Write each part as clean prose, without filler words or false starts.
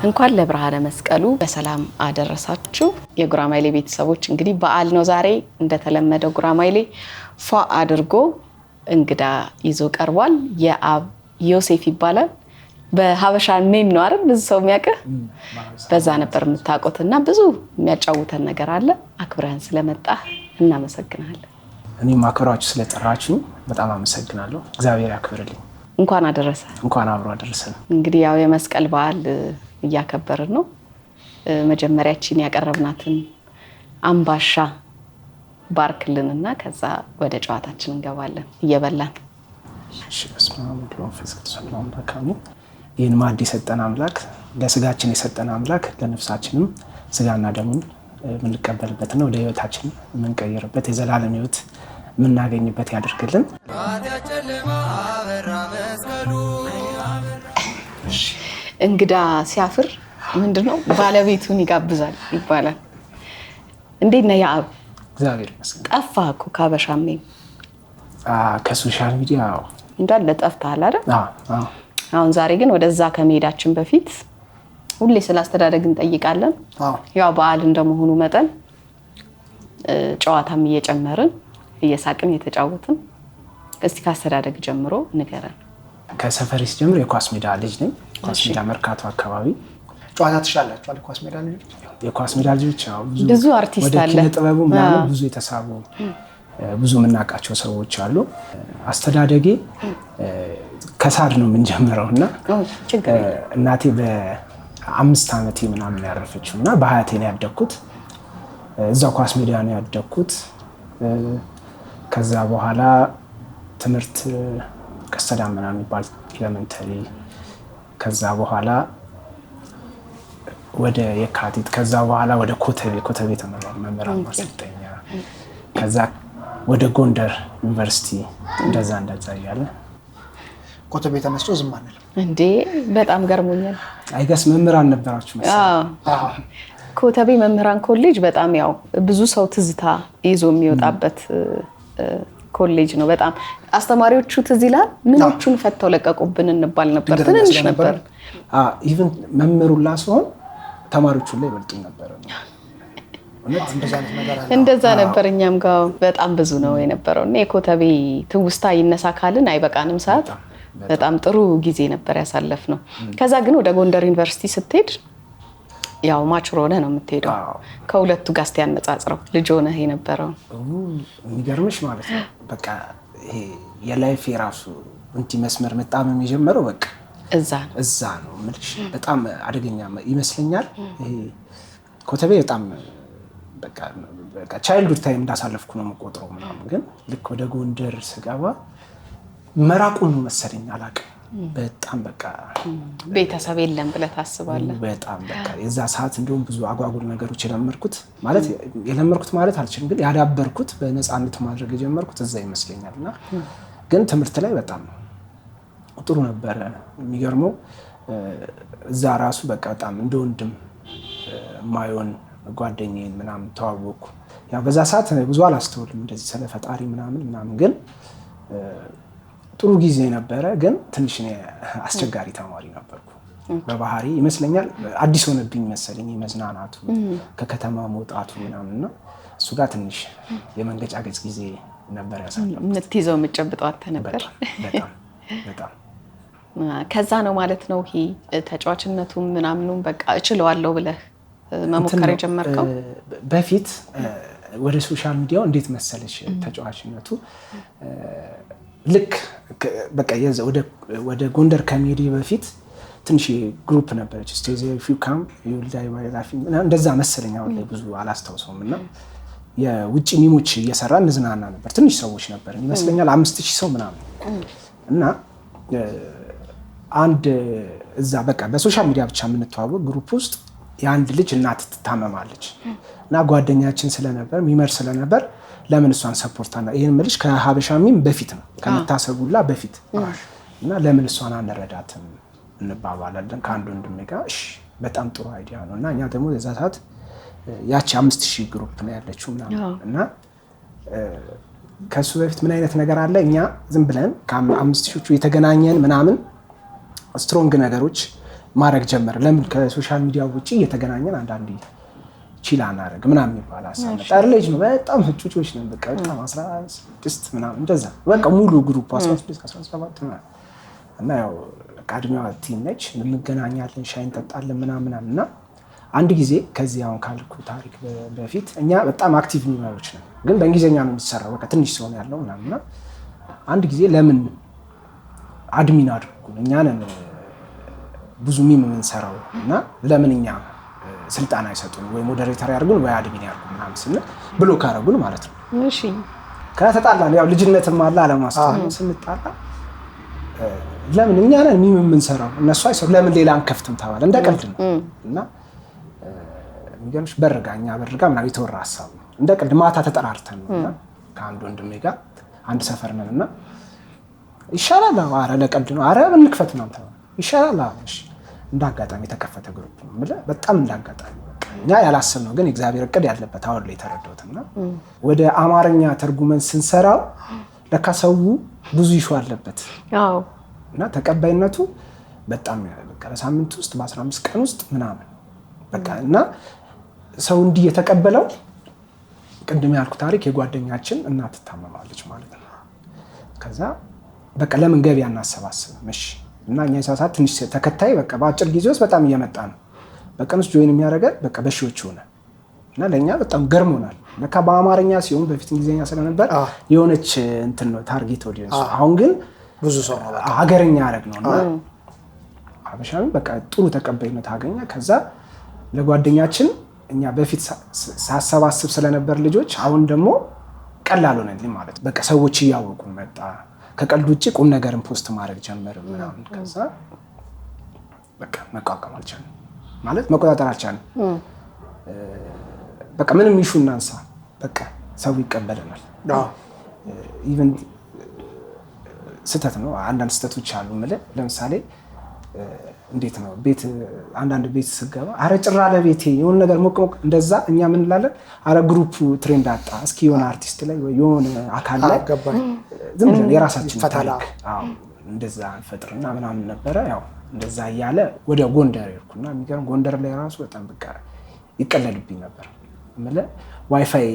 እንኳን ለብርሃነ መስቀሉ በሰላም አደረሳችሁ የጉራማይሌ ቤተሰቦች። እንግዲህ በዓል ነው ዛሬ። እንደተለመደው ጉራማይሌ ፏ አድርጎ እንግዳ ይዞ ቀርቧል። የአብ ዮሴፍ ይባላል። በሀበሻ ኔም ነው አይደል? ብዙ ሰው የሚያውቀው በዛ ነበር የምታውቁትና ብዙ የሚያጫውተን ነገር አለ። አክብረን ስለመጣህ እናመሰግናለን። እኔም አክብራችሁ ስለጠራችሁ በጣም አመሰግናለሁ። እግዚአብሔር ያክብርልኝ። እንኳን አደረሰ። እንኳን አብሮ አደረሰን። እንግዲህ ያው የመስቀል በዓል እያከበርን ነው። መጀመሪያችን ያቀረብናትን አምባሻ ባርክልንና ከዛ ወደ ጨዋታችን እንገባለን እየበላን። እሺ በስመ አብ ወወልድ ወመንፈስ ቅዱስ አሜን። ይህን ማዕድ የሰጠን አምላክ፣ ለስጋችን የሰጠን አምላክ ለነፍሳችንም ስጋና ደሙን የምንቀበልበትና ወደ ህይወታችን የምንቀይርበት የዘላለም ህይወት የምናገኝበት ያደርግልን። እንግዳ ሲያፍር ምንድነው ባለቤቱን ይጋብዛል ይባላል። እንዴት ነው ያብ? እግዚአብሔር ይመስገን። ጠፋህ እኮ ከሀበሻሜ ከሶሻል ሚዲያ እንዳለ ጠፍተሃል አይደል? አሁን ዛሬ ግን ወደዛ ከመሄዳችን በፊት ሁሌ ስላስተዳደግ እንጠይቃለን። ያው በዓል እንደመሆኑ መጠን ጨዋታም እየጨመርን እየሳቅን እየተጫወትን እስቲ ካስተዳደግ ጀምሮ ንገረን። ከሰፈሬ ሲጀምር የኳስ ሜዳ ልጅ ነኝ። ኳስ ሜዳ መርካቶ አካባቢ ጨዋታ ትሻላችሁ አይደል? ኳስ ሜዳ ልጆች የኳስ ሜዳ ልጆች ብዙ አርቲስት አለ። ወደ ኪነ ጥበቡ ምናምን ብዙ የተሳቡ ብዙ የምናውቃቸው ሰዎች አሉ። አስተዳደጌ ከሳድ ነው የምንጀምረው እና እናቴ በ5 ዓመቴ ምናምን ያረፈችው እና በሀያቴ ነው ያደግኩት። እዛው ኳስ ሜዳ ነው ያደግኩት። ከዛ በኋላ ትምህርት ቀስተ ዳመና የሚባል ኤሌመንተሪ፣ ከዛ በኋላ ወደ የካቲት፣ ከዛ በኋላ ወደ ኮተቤ ተመራጭ መምህራን ማሰልጠኛ፣ ከዛ ወደ ጎንደር ዩኒቨርሲቲ እንደዛ እያለ ኮተቤ ተነስቶ ዝም አንልም እንዴ? በጣም ገርሞኛል። አይገስ መምህራን ነበራችሁ መሰለኝ። ኮተቤ መምህራን ኮሌጅ በጣም ያው ብዙ ሰው ትዝታ ይዞ የሚወጣበት ኮሌጅ ነው። በጣም አስተማሪዎቹ ትዝ ይላል። ምኖቹን ፈተው ለቀቁብን እንባል ነበር። ትንሽ ነበር። ኢቭን መምህሩላ ሲሆን ተማሪዎቹ ላይ ይበልጡኝ ነበር። እንደዛ ነበር። እኛም ጋር በጣም ብዙ ነው የነበረው እና የኮተቤ ትውስታ ይነሳ ካልን አይበቃንም ሰዓት። በጣም ጥሩ ጊዜ ነበር ያሳለፍነው። ከዛ ግን ወደ ጎንደር ዩኒቨርሲቲ ስትሄድ ያው ማቹር ሆነህ ነው የምትሄደው። ከሁለቱ ጋር እስቲ ያነጻጽረው ልጅ ሆነህ የነበረው። የሚገርምሽ ማለት ነው በቃ ይሄ የላይፍ የራሱ እንትን መስመር መጣመም የጀመረው በቃ እዛ ነው የምልሽ። በጣም አደገኛ ይመስለኛል። ይሄ ኮተቤ በጣም በቃ ቻይልድሁድ ታይም እንዳሳለፍኩ ነው የምቆጥረው ምናምን። ግን ልክ ወደ ጎንደር ስገባ መራቁን መሰለኝ አላውቅም። በጣም በቃ ቤተሰብ የለም ብለህ ታስባለህ? በጣም በቃ የዛ ሰዓት እንደውም ብዙ አጓጉል ነገሮች የለመድኩት ማለት አልችልም፣ ግን ያዳበርኩት በነፃነት ማድረግ የጀመርኩት እዛ ይመስለኛል። እና ግን ትምህርት ላይ በጣም ጥሩ ነበረ። የሚገርመው እዛ ራሱ በቃ በጣም እንደ ወንድም ማየውን ጓደኛዬን ምናምን ተዋወቅኩ። ያው በዛ ሰዓት ብዙ አላስተውልም እንደዚህ ስለ ፈጣሪ ምናምን፣ ግን ጥሩ ጊዜ ነበረ። ግን ትንሽ አስቸጋሪ ተማሪ ነበርኩ በባህሪ ይመስለኛል። አዲስ ሆነብኝ መሰለኝ መዝናናቱ፣ ከከተማ መውጣቱ ምናምንና እሱ ጋር ትንሽ የመንገጫገጭ ጊዜ ነበር ያሳለፍኩት። የምትይዘው የምትጨብጠው አንተ ነበር። በጣም ከዛ ነው ማለት ነው ይሄ ተጫዋችነቱ ምናምኑም በቃ እችለዋለሁ ብለህ መሞከር የጀመርከው? በፊት ወደ ሶሻል ሚዲያው እንዴት መሰለሽ ተጫዋችነቱ ልክ በቃ ወደ ጎንደር ከመሄዴ በፊት ትንሽ ግሩፕ ነበረች ስቴዝ ፊውካም ይውልዳይ ባይላፊ እንደዛ መሰለኝ። አሁን ላይ ብዙ አላስታውሰውም። እና የውጭ ሚሞች እየሰራ እንዝናና ነበር። ትንሽ ሰዎች ነበር ይመስለኛል 5000 ሰው ምናምን። እና አንድ እዛ በቃ በሶሻል ሚዲያ ብቻ የምንተዋወቅ ግሩፕ ውስጥ የአንድ ልጅ እናት ትታመማለች እና ጓደኛችን ስለነበር ሚመር ስለነበር ለምን እሷን ሰፖርት አና ይሄን መልሽ ከሀበሻሚም በፊት ነው ከመታሰቡላ በፊት እና ለምን እሷን አንረዳትም እንባባላለን ከአንድ ወንድሜ ጋር። እሺ በጣም ጥሩ አይዲያ ነው። እና እኛ ደግሞ የዛ ሰዓት ያቺ 5000 ግሩፕ ነው ያለችው እና ከሱ በፊት ምን አይነት ነገር አለ? እኛ ዝም ብለን ከአምስት ሺዎቹ የተገናኘን ምናምን ስትሮንግ ነገሮች ማድረግ ጀመረ። ለምን ከሶሻል ሚዲያ ውጪ እየተገናኘን አንዳንዴ ቺላ እናደርግ ምናምን ይባላል። አሳመጣር ልጅ ነው በጣም ህጩጮች ነን። በቃ በጣም 16 ምናምን እንደዛ በቃ ሙሉ ግሩፕ 16 17 ምናምን እና ያው አካዳሚዋ ቲም ነች። እንገናኛለን፣ ሻይ እንጠጣለን ምናምን እና አንድ ጊዜ ከዚህ አሁን ካልኩ ታሪክ በፊት እኛ በጣም አክቲቭ ሚመሮች ነን፣ ግን በእንግሊዝኛ ነው የሚሰራው። በቃ ትንሽ ሰው ነው ያለው ምናምን እና አንድ ጊዜ ለምን አድሚን አድርጉን እኛ ነን ብዙ ሚም የምንሰራው እና ለምን እኛ ስልጣን አይሰጡን ወይ ሞዴሬተር ያርጉን ወይ አድሚን ያርጉን ምናምን ስንል ብሎክ አደረጉን ማለት ነው። እሺ ከተጣላን ያው ልጅነትም አለ አለማስተዋል ስንጣላ ለምን እኛ ነን ሚም የምንሰራው እነሱ አይሰሩ ለምን ሌላ አንከፍትም ተባለ። እንደ ቀልድ ነው እና የሚገርምሽ በርጋኛ ምናምን የተወራ ሀሳብ ነው። እንደ ቀልድ ማታ ተጠራርተን እና ከአንድ ወንድሜ ጋር አንድ ሰፈር ነን እና ይሻላል አረ ለቀልድ ነው አረ እንክፈት ነው ተባለ። ይሻላል እሺ እንዳጋጣሚ የተከፈተ ግሩፕ ነው ማለት በጣም እንዳጋጣሚ እኛ ያላሰብነው ግን እግዚአብሔር እቅድ ያለበት አሁን ላይ ተረዳሁትና ወደ አማርኛ ተርጉመን ስንሰራው ለካ ሰው ብዙ ይሹ አለበት። አዎ እና ተቀባይነቱ በጣም በቃ ለሳምንት ውስጥ በ15 ቀን ውስጥ ምናምን በቃ እና ሰው እንዲህ የተቀበለው ቅድም ያልኩ ታሪክ የጓደኛችን እናት ታመማለች ማለት ነው። ከዛ በቃ ለምን ገበያ እናሰባስብም እሺ እና እኛ የሳሳት ትንሽ ተከታይ በቃ በአጭር ጊዜ ውስጥ በጣም እየመጣ ነው። በቀን ውስጥ ጆይን የሚያደርገን በቃ በሺዎች ሆነ እና ለኛ በጣም ገርሞናል። ለካ በአማርኛ ሲሆን በፊት እንግሊዝኛ ስለነበር የሆነች እንትን ነው ታርጌት ኦዲየንስ። አሁን ግን ብዙ ሰው ነው በቃ ሀገርኛ ያደረግነውና አበሻም በቃ ጥሩ ተቀባይነት አገኘ። ከዛ ለጓደኛችን እኛ በፊት ሳሰባስብ ስለነበር ልጆች አሁን ደግሞ ቀላል ሆነልኝ ማለት በቃ ሰዎች እያወቁ መጣ። ከቀልድ ውጪ ቁም ነገርን ፖስት ማድረግ ጀመረ ምናምን። ከዛ በቃ መቋቋም አልቻልንም ማለት መቆጣጠር አልቻልንም። በቃ ምንም ይሹ እናንሳ በቃ ሰው ይቀበለናል። ኢቭን ስተት ነው አንዳንድ ስተቶች አሉ ማለት ለምሳሌ እንዴት ነው ቤት አንዳንድ ቤት ስገባ አረ ጭራ ለቤቴ የሆነ ነገር ሞቅ እንደዛ እኛ ምን እንላለን? አረ ግሩፕ ትሬንድ አጣ እስኪ የሆነ አርቲስት ላይ ወይ የሆነ አካል ላይ ዝም ብለን የራሳችን ታሪክ እንደዛ ፈጥርና ምናምን ነበረ። ያው እንደዛ እያለ ወደ ጎንደር ይርኩና የሚገርም ጎንደር ላይ ራሱ በጣም በቃ ይቀለልብኝ ነበር ማለት ዋይፋይ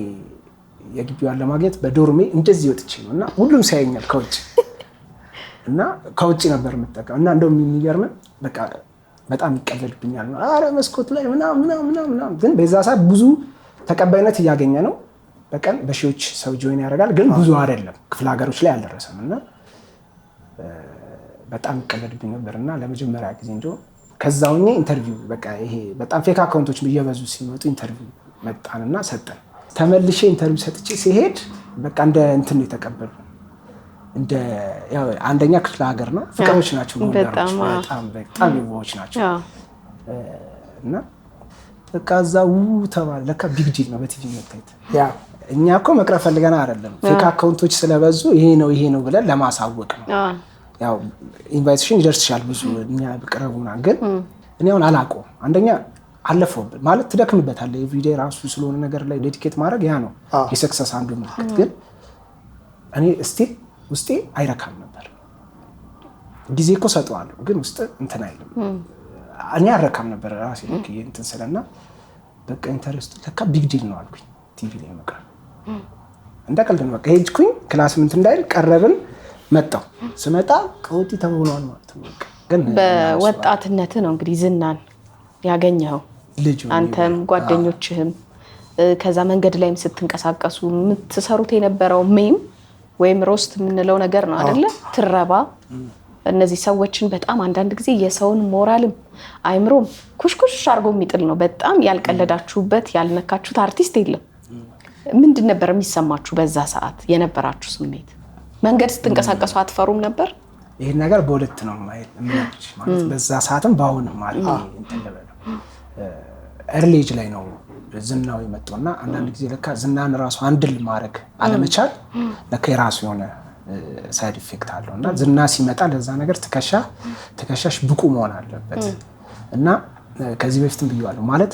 የግቢዋን ለማግኘት በዶርሜ እንደዚህ ወጥቼ ነው እና ሁሉም ሲያየኛል ከውጭ እና ከውጭ ነበር የምጠቀም እና እንደውም የሚገርም በቃ በጣም ይቀለልብኛል። አረ መስኮት ላይ ምናምን ግን በዛ ሰዓት ብዙ ተቀባይነት እያገኘ ነው። በቀን በሺዎች ሰው ጆይን ያደርጋል፣ ግን ብዙ አይደለም ክፍለ ሀገሮች ላይ አልደረሰም እና በጣም ይቀለልብኝ ነበርና ለመጀመሪያ ጊዜ እንደው ከዛውኛ ኢንተርቪው በቃ ይሄ በጣም ፌክ አካውንቶች እየበዙ ሲመጡ ኢንተርቪው መጣንና ሰጠን። ተመልሼ ኢንተርቪው ሰጥቼ ሲሄድ በቃ እንደ እንትን ነው የተቀበሉ እንደ ያው አንደኛ ክፍለ ሀገር ነው ፍቅሮች ናቸው ጎንደሮች በጣም ይወዎች ናቸው እና በቃ እዛው ተባለ። ለካ ቢግ ዲል ነው በቲቪ መታየት። ያ እኛ እኮ መቅረብ ፈልገና አይደለም ፌክ አካውንቶች ስለበዙ ይሄ ነው ብለን ለማሳወቅ ነው። ያው ኢንቫይቴሽን ይደርስሻል ብዙ እኛ በቅረቡና ግን እኔ አሁን አላውቀውም። አንደኛ አለፈውበት ማለት ትደክምበታለህ ኤቭሪዴይ ራሱ ስለሆነ ነገር ላይ ዴዲኬት ማድረግ ያ ነው የሰክሰስ አንዱ ምልክት። ግን እኔ ስቲል ውስጤ አይረካም ነበር። ጊዜ እኮ ሰጠዋለሁ ግን ውስጥ እንትን አይልም። እኔ አረካም ነበር ራሴ ልክ እንትን ስለና በቃ ኢንተረስት ለካ ቢግ ዲል ነው አልኩኝ። ቲቪ ላይ መቅረብ እንደቀልድ ነው። በቃ ሄድኩኝ ክላስ ምንት እንዳይል ቀረብን መጣው ስመጣ ቀውጢ ተሆኗል ማለት ነው። ግን በወጣትነት ነው እንግዲህ ዝናን ያገኘው ልጅ አንተም ጓደኞችህም ከዛ መንገድ ላይም ስትንቀሳቀሱ የምትሰሩት የነበረው ሜም ወይም ሮስት የምንለው ነገር ነው አይደለ? ትረባ እነዚህ ሰዎችን በጣም አንዳንድ ጊዜ የሰውን ሞራልም አይምሮም ኩሽኩሽ አድርጎ የሚጥል ነው። በጣም ያልቀለዳችሁበት ያልነካችሁት አርቲስት የለም። ምንድን ነበር የሚሰማችሁ በዛ ሰዓት የነበራችሁ ስሜት? መንገድ ስትንቀሳቀሱ አትፈሩም ነበር? ይሄን ነገር በሁለት ነው ማለት በዛ ሰዓትም በአሁንም ማለት እንትን ለበለው ኤርሊ ኤጅ ላይ ነው ዝናው የመጣውና አንዳንድ ጊዜ ለካ ዝናን ራሱ አንድል ማድረግ አለመቻል ለካ የራሱ የሆነ ሳይድ ኢፌክት አለውና ዝና ሲመጣ ለዛ ነገር ትከሻሽ ብቁ መሆን አለበት እና ከዚህ በፊትም ብየዋለሁ ማለት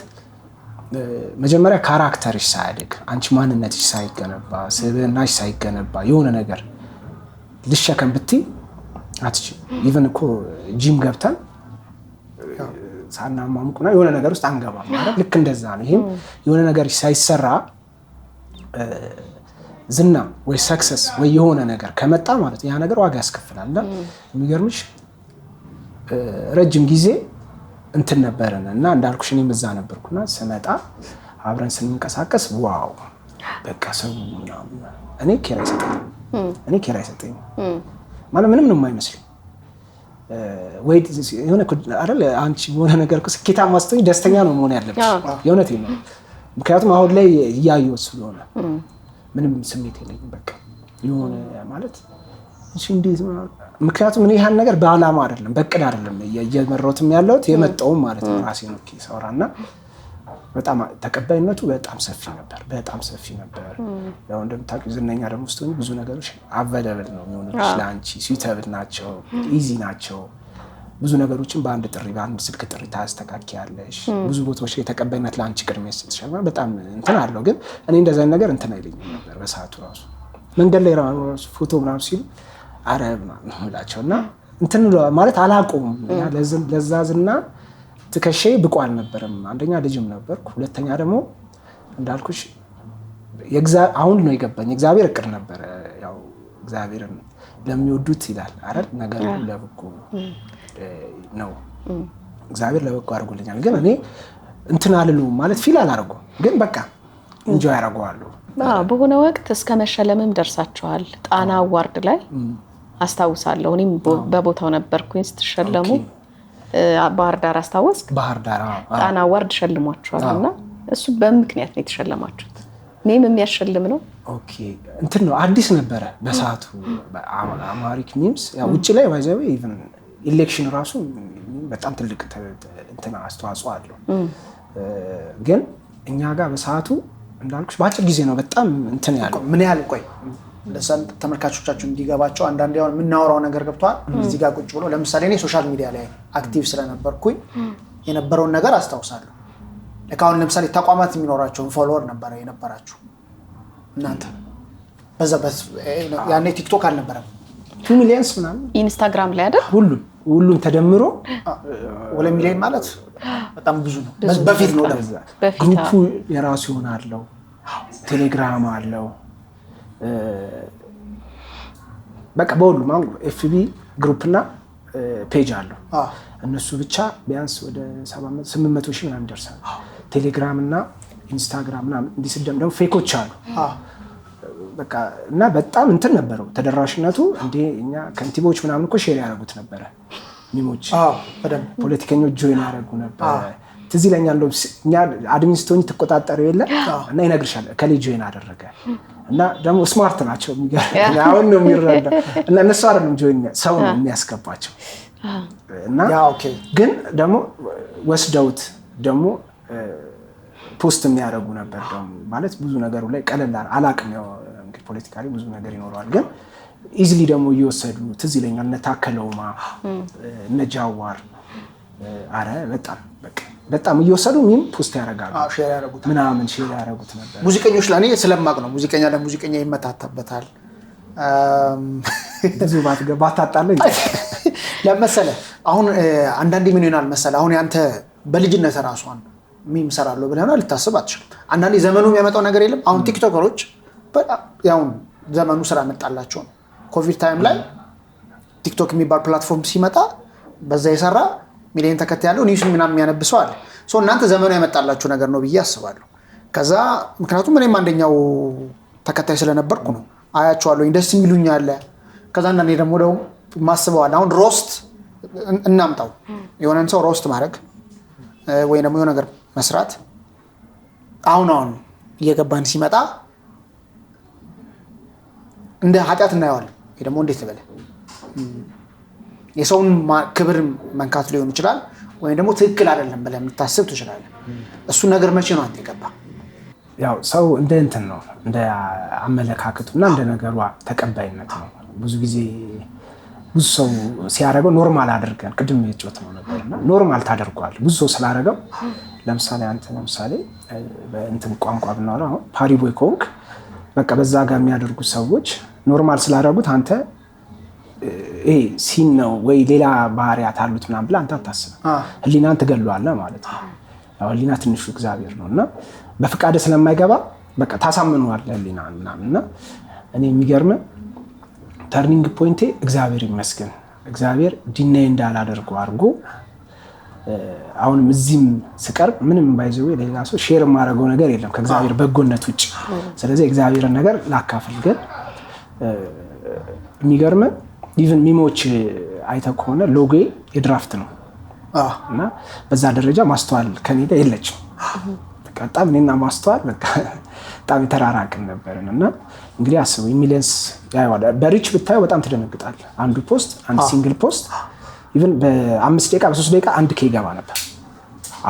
መጀመሪያ ካራክተርሽ ሳያድግ አንቺ ማንነትሽ ሳይገነባ ስብዕናሽ ሳይገነባ የሆነ ነገር ልሸከም ብትይ አትችይም። ኢቭን እኮ ጂም ገብተን ሳናማሙቅና የሆነ ነገር ውስጥ አንገባም ማለት ልክ እንደዛ ነው። ይሄም የሆነ ነገር ሳይሰራ ዝና ወይ ሰክሰስ ወይ የሆነ ነገር ከመጣ ማለት ያ ነገር ዋጋ ያስከፍላል። እና የሚገርምሽ ረጅም ጊዜ እንትን ነበረን እና እንዳልኩሽ እኔም እዛ ነበርኩና ስመጣ አብረን ስንንቀሳቀስ ዋው በቃ ሰው ምናምን እኔ ኬር አይሰጠኝም ማለት ምንም ነው የማይመስለኝ። ወይ የሆነ አይደል አንቺ የሆነ ነገር እኮ ስኬታማ ስትሆኝ ደስተኛ ነው መሆን ያለብሽ። የእውነቴን ነው። ምክንያቱም አሁን ላይ እያየሁት ስለሆነ ምንም ስሜት የለኝም። በቃ የሆነ ማለት እሺ እንዴት ምክንያቱም እኔ ያን ነገር በዓላማ አይደለም በቅድ አይደለም እየመረውትም ያለሁት የመጣውም ማለት ነው ራሴ ነው ሰውራና በጣም ተቀባይነቱ በጣም ሰፊ ነበር። ያው እንደምታውቂው ዝነኛ ደግሞ ስትሆኚ ብዙ ነገሮች አቬለብል ነው የሚሆኑት ለአንቺ ስዊተብል ናቸው፣ ኢዚ ናቸው። ብዙ ነገሮችን በአንድ ጥሪ በአንድ ስልክ ጥሪ ታስተካክያለሽ። ብዙ ቦታዎች ላይ ተቀባይነት ለአንቺ ቅድሚያ ይሰጥሻል። በጣም እንትን አለው። ግን እኔ እንደዛ ነገር እንትን አይለኝም ነበር። በሰዓቱ ራሱ መንገድ ላይ ራሱ ፎቶ ምናምን ሲሉ አረብ ነው እላቸውና እንትን ማለት አላቆም ለዛ ዝና ትከሼ ብቁ አልነበረም። አንደኛ ልጅም ነበርኩ፣ ሁለተኛ ደግሞ እንዳልኩሽ አሁን ነው የገባኝ እግዚአብሔር እቅድ ነበረ። ያው እግዚአብሔርን ለሚወዱት ይላል አይደል ነገር ለበጎ ነው። እግዚአብሔር ለበጎ አድርጎልኛል። ግን እኔ እንትን አልሉም ማለት ፊል አላደርገውም። ግን በቃ እንጆይ ያደርገዋለሁ። በሆነ ወቅት እስከ መሸለምም ደርሳችኋል። ጣና አዋርድ ላይ አስታውሳለሁ። እኔም በቦታው ነበርኩኝ ስትሸለሙ። ባህር ዳር አስታወስክ? ባህር ዳር ጣና አዋርድ ሸልሟችኋልና እሱ በምክንያት ነው የተሸለማችሁት? እኔም የሚያሸልም ነው። ኦኬ እንትን ነው አዲስ ነበረ በሰዓቱ አማሪክ ሚምስ ያው ውጪ ላይ ባይዘው ኢቭን ኢሌክሽን ራሱ በጣም ትልቅ እንትን አስተዋጽኦ አለው። ግን እኛ ጋር በሰዓቱ እንዳልኩሽ በአጭር ጊዜ ነው በጣም እንትን ያለው። ምን ያህል ቆይ ተመልካቾቻችሁ እንዲገባቸው አንዳንዴ አሁን የምናወራው ነገር ገብቷል። እዚህ ጋር ቁጭ ብሎ ለምሳሌ እኔ ሶሻል ሚዲያ ላይ አክቲቭ ስለነበርኩኝ የነበረውን ነገር አስታውሳለሁ። ለካሁን ለምሳሌ ተቋማት የሚኖራቸውን ፎሎወር ነበር የነበራችሁ እናንተ በዛበት ያኔ ቲክቶክ አልነበረም 2 ሚሊዮን ምናምን ኢንስታግራም ላይ አይደል ሁሉም ተደምሮ 2 ሚሊዮን ማለት በጣም ብዙ ነው። በፊት ነው ግሩፑ የራሱ ይሆናለው፣ ቴሌግራም አለው በቃ በሁሉም ኤፍቢ ግሩፕና ፔጅ አለው። እነሱ ብቻ ቢያንስ ወደ 800 ሺህ ምናምን ደርሳል። ቴሌግራም እና ኢንስታግራም ምናምን እንዲስደም ደግሞ ፌኮች አሉ። በቃ እና በጣም እንትን ነበረው ተደራሽነቱ። እንደ እኛ ከንቲቦች ምናምን እኮ ሼር ያደርጉት ነበረ ሚሞች። ፖለቲከኞች ጆይን ያደርጉ ነበር። ትዝ ይለኛል እኛ አድሚኒስትሮች ተቆጣጣሪው የለ እና ይነግርሻል ከሌ ጆይን አደረገ እና ደግሞ ስማርት ናቸው የሚገርም አሁን ነው የሚረዳ እና እነሱ አይደለም ጆይን ሰው ነው የሚያስገባቸው እና ግን ደግሞ ወስደውት ደግሞ ፖስት የሚያደርጉ ነበር። ደግሞ ማለት ብዙ ነገሩ ላይ ቀለል አላቅም ያው እንግዲህ ፖለቲካሊ ብዙ ነገር ይኖረዋል። ግን ኢዚሊ ደግሞ እየወሰዱ ትዝ ይለኛል እነ ታከለውማ እነ ጃዋር አረ በጣም እየወሰዱ ምን ፖስት ያደርጋሉ ምናምን ሼር ያደርጉት ነበር። ሙዚቀኞች ለኔ ስለማቅ ነው ሙዚቀኛ ለሙዚቀኛ ይመታታበታል። ብዙ ባታጣለኝ ለምሳሌ አሁን አንዳንዴ ምን ይሆናል መሰለህ አሁን ያንተ በልጅነት ራስዋን ሚም ሰራለሁ ብለህ ነው ልታስብ አትችልም። አንዳንዴ ዘመኑ የሚያመጣው ነገር የለም። አሁን ቲክቶከሮች በጣም ያው ዘመኑ ስራ መጣላቸው ኮቪድ ታይም ላይ ቲክቶክ የሚባል ፕላትፎርም ሲመጣ በዛ የሰራ ሚሊዮን ተከታይ ያለው ኒውስ ምናምን የሚያነብሰው አለ። እናንተ ዘመኑ ያመጣላችሁ ነገር ነው ብዬ አስባለሁ። ከዛ ምክንያቱም እኔም አንደኛው ተከታይ ስለነበርኩ ነው አያቸዋለሁ ደስ የሚሉኝ አለ። ከዛ አንዳንዴ ደግሞ ማስበዋል አሁን ሮስት እናምጣው የሆነን ሰው ሮስት ማድረግ ወይ ደግሞ የሆነ ነገር መስራት አሁን እየገባን ሲመጣ እንደ ኃጢአት እናየዋለን። ወይ ደግሞ እንዴት ልበለ የሰውን ክብር መንካት ሊሆን ይችላል ወይ ደግሞ ትክክል አይደለም ብለህ የምታስብ ትችላለህ። እሱ ነገር መቼ ነው አንተ ይገባ? ያው ሰው እንደ እንትን ነው እንደ አመለካከቱና እንደ ነገሩ ተቀባይነት ነው። ብዙ ጊዜ ብዙ ሰው ሲያደርገው ኖርማል አድርገን ቅድም የጮት ነው ነበርና ኖርማል ታደርጓል። ብዙ ሰው ስላደረገው ለምሳሌ አንተ ለምሳሌ በእንትን ቋንቋ ብናወራ አሁን ፓሪቦይ ከሆንክ በቃ በዛ ጋር የሚያደርጉ ሰዎች ኖርማል ስላደረጉት አንተ ይሄ ሲን ነው ወይ ሌላ ባህሪያት አሉት ምናምን ብለህ አንተ አታስብም። ህሊናን ትገለዋለህ ማለት ነው። ያው ህሊና ትንሹ እግዚአብሔር ነው እና በፍቃድ ስለማይገባ በቃ ታሳምነዋለህ ህሊናን ምናምን እና እኔ የሚገርምህ ተርኒንግ ፖይንቴ እግዚአብሔር ይመስገን እግዚአብሔር ዲናይ እንዳላደርገው አድርጎ አሁንም እዚህም ስቀርብ ምንም ባይዘው ሌላ ሰው ሼር የማደርገው ነገር የለም ከእግዚአብሔር በጎነት ውጭ። ስለዚህ እግዚአብሔርን ነገር ላካፍል። ግን የሚገርምህ ኢቭን ሚሞች አይተህ ከሆነ ሎጎዬ የድራፍት ነው እና በዛ ደረጃ ማስተዋል ከኔ ጋር የለችም። በጣም እኔና ማስተዋል በቃ በጣም የተራራቅን ነበርን እና እንግዲህ አስበው ሚሊየንስ ያይዋል በሪች ብታየው በጣም ትደነግጣለህ። አንዱ ፖስት አንድ ሲንግል ፖስት ኢቭን በ5 ደቂቃ በ3 ደቂቃ 1K ይገባ ነበር።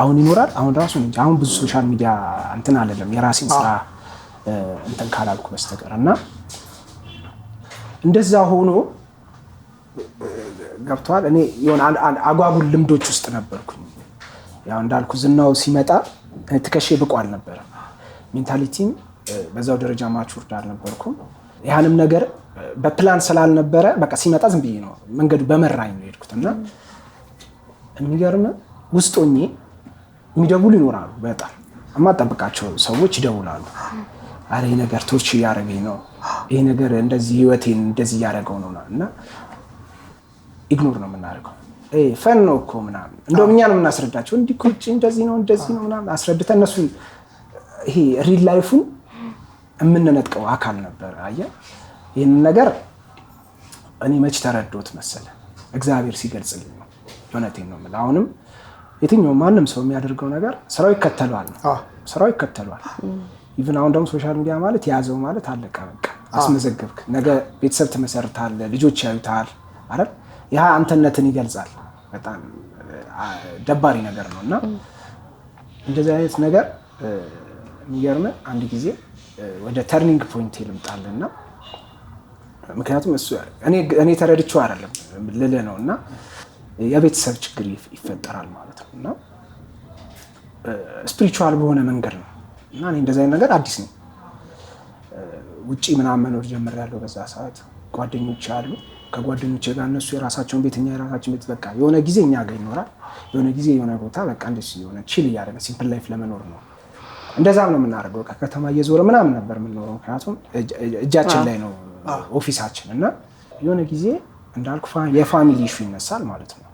አሁን ይኖራል አሁን ራሱ እንጂ አሁን ብዙ ሶሻል ሚዲያ እንትን አይደለም የራሴን ስራ እንትን ካላልኩ በስተቀር እና እንደዛ ሆኖ ገብቷል። እኔ የሆነ አጓጉል ልምዶች ውስጥ ነበርኩኝ። ያው እንዳልኩ ዝናው ሲመጣ ትከሼ ብቁ አልነበረም። ሜንታሊቲም በዛው ደረጃ ማቹርድ አልነበርኩም። ያንም ነገር በፕላን ስላልነበረ በቃ ሲመጣ ዝም ብዬ ነው መንገዱ በመራኝ ነው የሄድኩት እና የሚገርም ውስጥ ሆኜ የሚደውሉ ይኖራሉ። በጣም የማጠብቃቸው ሰዎች ይደውላሉ። አረ ይሄ ነገር ቶርች እያደረገኝ ነው፣ ይሄ ነገር እንደዚህ ህይወቴን እንደዚህ እያደረገው ነው እና ኢግኖር ነው የምናደርገው። ፈን ነው እኮ ምናምን እንደውም እኛ ነው የምናስረዳቸው እንዲህ እኮ እንደዚህ ነው ምናምን አስረድተን እነሱን ይሄ ሪል ላይፉን የምንነጥቀው አካል ነበር። አየህ ይህንን ነገር እኔ መች ተረዶት መሰለ እግዚአብሔር ሲገልጽልኝ ነው። እውነቴን ነው የምልህ። አሁንም የትኛው ማንም ሰው የሚያደርገው ነገር ስራው ይከተለዋል ነው ስራው ይከተለዋል። ኢቭን አሁን ደግሞ ሶሻል ሚዲያ ማለት ያዘው ማለት አለቀ በቃ አስመዘገብክ፣ ነገ ቤተሰብ ትመሰርታለህ፣ ልጆች ያዩታል አይደል? ያ አንተነትን ይገልጻል። በጣም ደባሪ ነገር ነው እና እንደዚህ አይነት ነገር የሚገርምህ አንድ ጊዜ ወደ ተርኒንግ ፖይንት ልምጣልና ምክንያቱም እሱ እኔ ተረድቼው አይደለም ልልህ ነው እና የቤተሰብ ችግር ይፈጠራል ማለት ነው እና ስፒሪቹዋል በሆነ መንገድ ነው እና እኔ እንደዚህ አይነት ነገር አዲስ ነው። ውጪ ምናምን መኖር ጀምሬያለሁ። በዛ ሰዓት ጓደኞቼ አሉ። ከጓደኞቼ ጋር እነሱ የራሳቸውን ቤት እኛ የራሳችን ቤት በቃ የሆነ ጊዜ እኛ ጋር ይኖራል፣ የሆነ ጊዜ የሆነ ቦታ በቃ እንደዚህ የሆነ ቺል እያደረገ ሲምፕል ላይፍ ለመኖር ነው። እንደዛም ነው የምናደርገው። ከተማ እየዞረ ምናምን ነበር የምንኖረው፣ ምክንያቱም እጃችን ላይ ነው ኦፊሳችን እና የሆነ ጊዜ እንዳልኩ የፋሚሊ ኢሹ ይነሳል ማለት ነው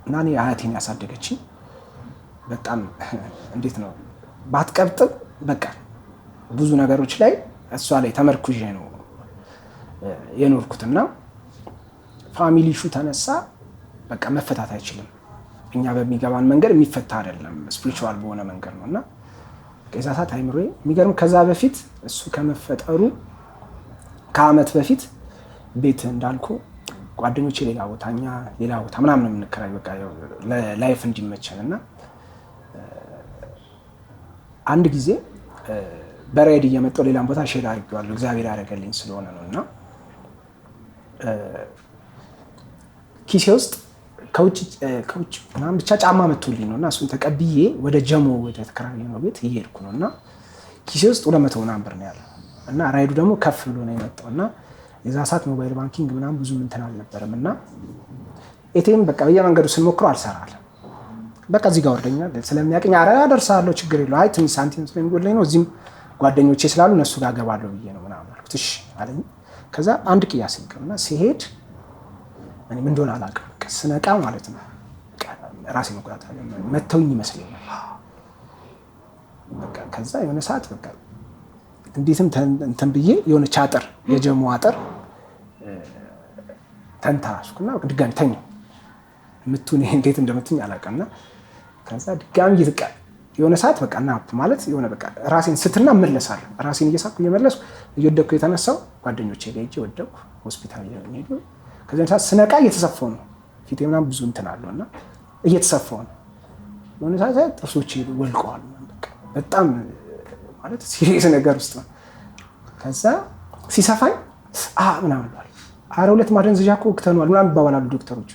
እና እኔ አያቴን ያሳደገችኝ በጣም እንዴት ነው ባትቀብጥም በቃ ብዙ ነገሮች ላይ እሷ ላይ ተመርኩዤ ነው የኖርኩትና ፋሚሊ ኢሹ ተነሳ። በቃ መፈታት አይችልም፣ እኛ በሚገባን መንገድ የሚፈታ አይደለም፣ ስፒሪቹዋል በሆነ መንገድ ነውና ከዛታት አይምሮዬ የሚገርም ከዛ በፊት እሱ ከመፈጠሩ ከአመት በፊት ቤት እንዳልኩ ጓደኞቼ ሌላ ቦታ እኛ ሌላ ቦታ ምናምን የምንከራይ በቃ ለላይፍ እንዲመቸንና አንድ ጊዜ በራይድ እየመጣሁ ሌላም ቦታ ሼር አድርጌዋለሁ። እግዚአብሔር ያደረገልኝ ስለሆነ ነውና ኪሴ ውስጥ ከውጭ ምናምን ብቻ ጫማ መጥቶልኝ ነውና እሱን ተቀብዬ ወደ ጀሞ ወደ ተከራየነው ቤት እየሄድኩ ነውና ኪሴ ውስጥ 200 ምናምን ብር ነው ያለው እና ራይዱ ደግሞ ከፍ ብሎ ነው የመጣውና የዛ ሰዓት ሞባይል ባንኪንግ ምናምን ብዙ እንትን አልነበረም እና ኤቲኤም በቃ በየመንገዱ ስንሞክረው አልሰራለም። በቃ እዚህ ጋር ወርደኛል ስለሚያቀኝ አረ አደርሳለሁ ችግር የለውም አይ ትንሽ ሳንቲም ስለሚጎድለኝ ነው እዚህም ጓደኞቼ ስላሉ እነሱ ጋር ገባለሁ ብዬ ነው ምናምን አልኩት። እሺ አለኝ። ከዛ አንድ ቅያስ ልቀርና ሲሄድ እኔ ምን እንደሆነ አላውቅም። ስነቃ ማለት ነው ራሴ መቆጣጠር መተውኝ ይመስለኛል። በቃ ከዛ የሆነ ሰዓት በቃ እንዴትም እንትን ብዬ የሆነ ቻጥር የጀሞ አጥር ተንታስኩና ድጋሚ ተኛሁ። ምቱን እንዴት እንደምትኝ አላውቅምና ከዛ ድጋሚ ይጥቃ የሆነ ሰዓት በቃ ናፕ ማለት የሆነ በቃ ራሴን ስትና እመለሳለሁ። ራሴን እየሳኩ እየመለስኩ እየወደኩ የተነሳው ጓደኞቼ ጋር ሄጄ ወደኩ ሆስፒታል ሄዱ። ከዛ ሰዓት ስነቃ እየተሰፋው ነው ፊቴ ምናምን ብዙ እንትን አለውና እየተሰፋው ነው። የሆነ ሰዓት ጥርሶቼ ወልቀዋል። በቃ በጣም ማለት ሲሪየስ ነገር ውስጥ ነው። ከዛ ሲሰፋኝ ምናምን ባል አረ 2 ማደንዘዣ እኮ ወቅተናል ምናምን ይባባላሉ ዶክተሮች።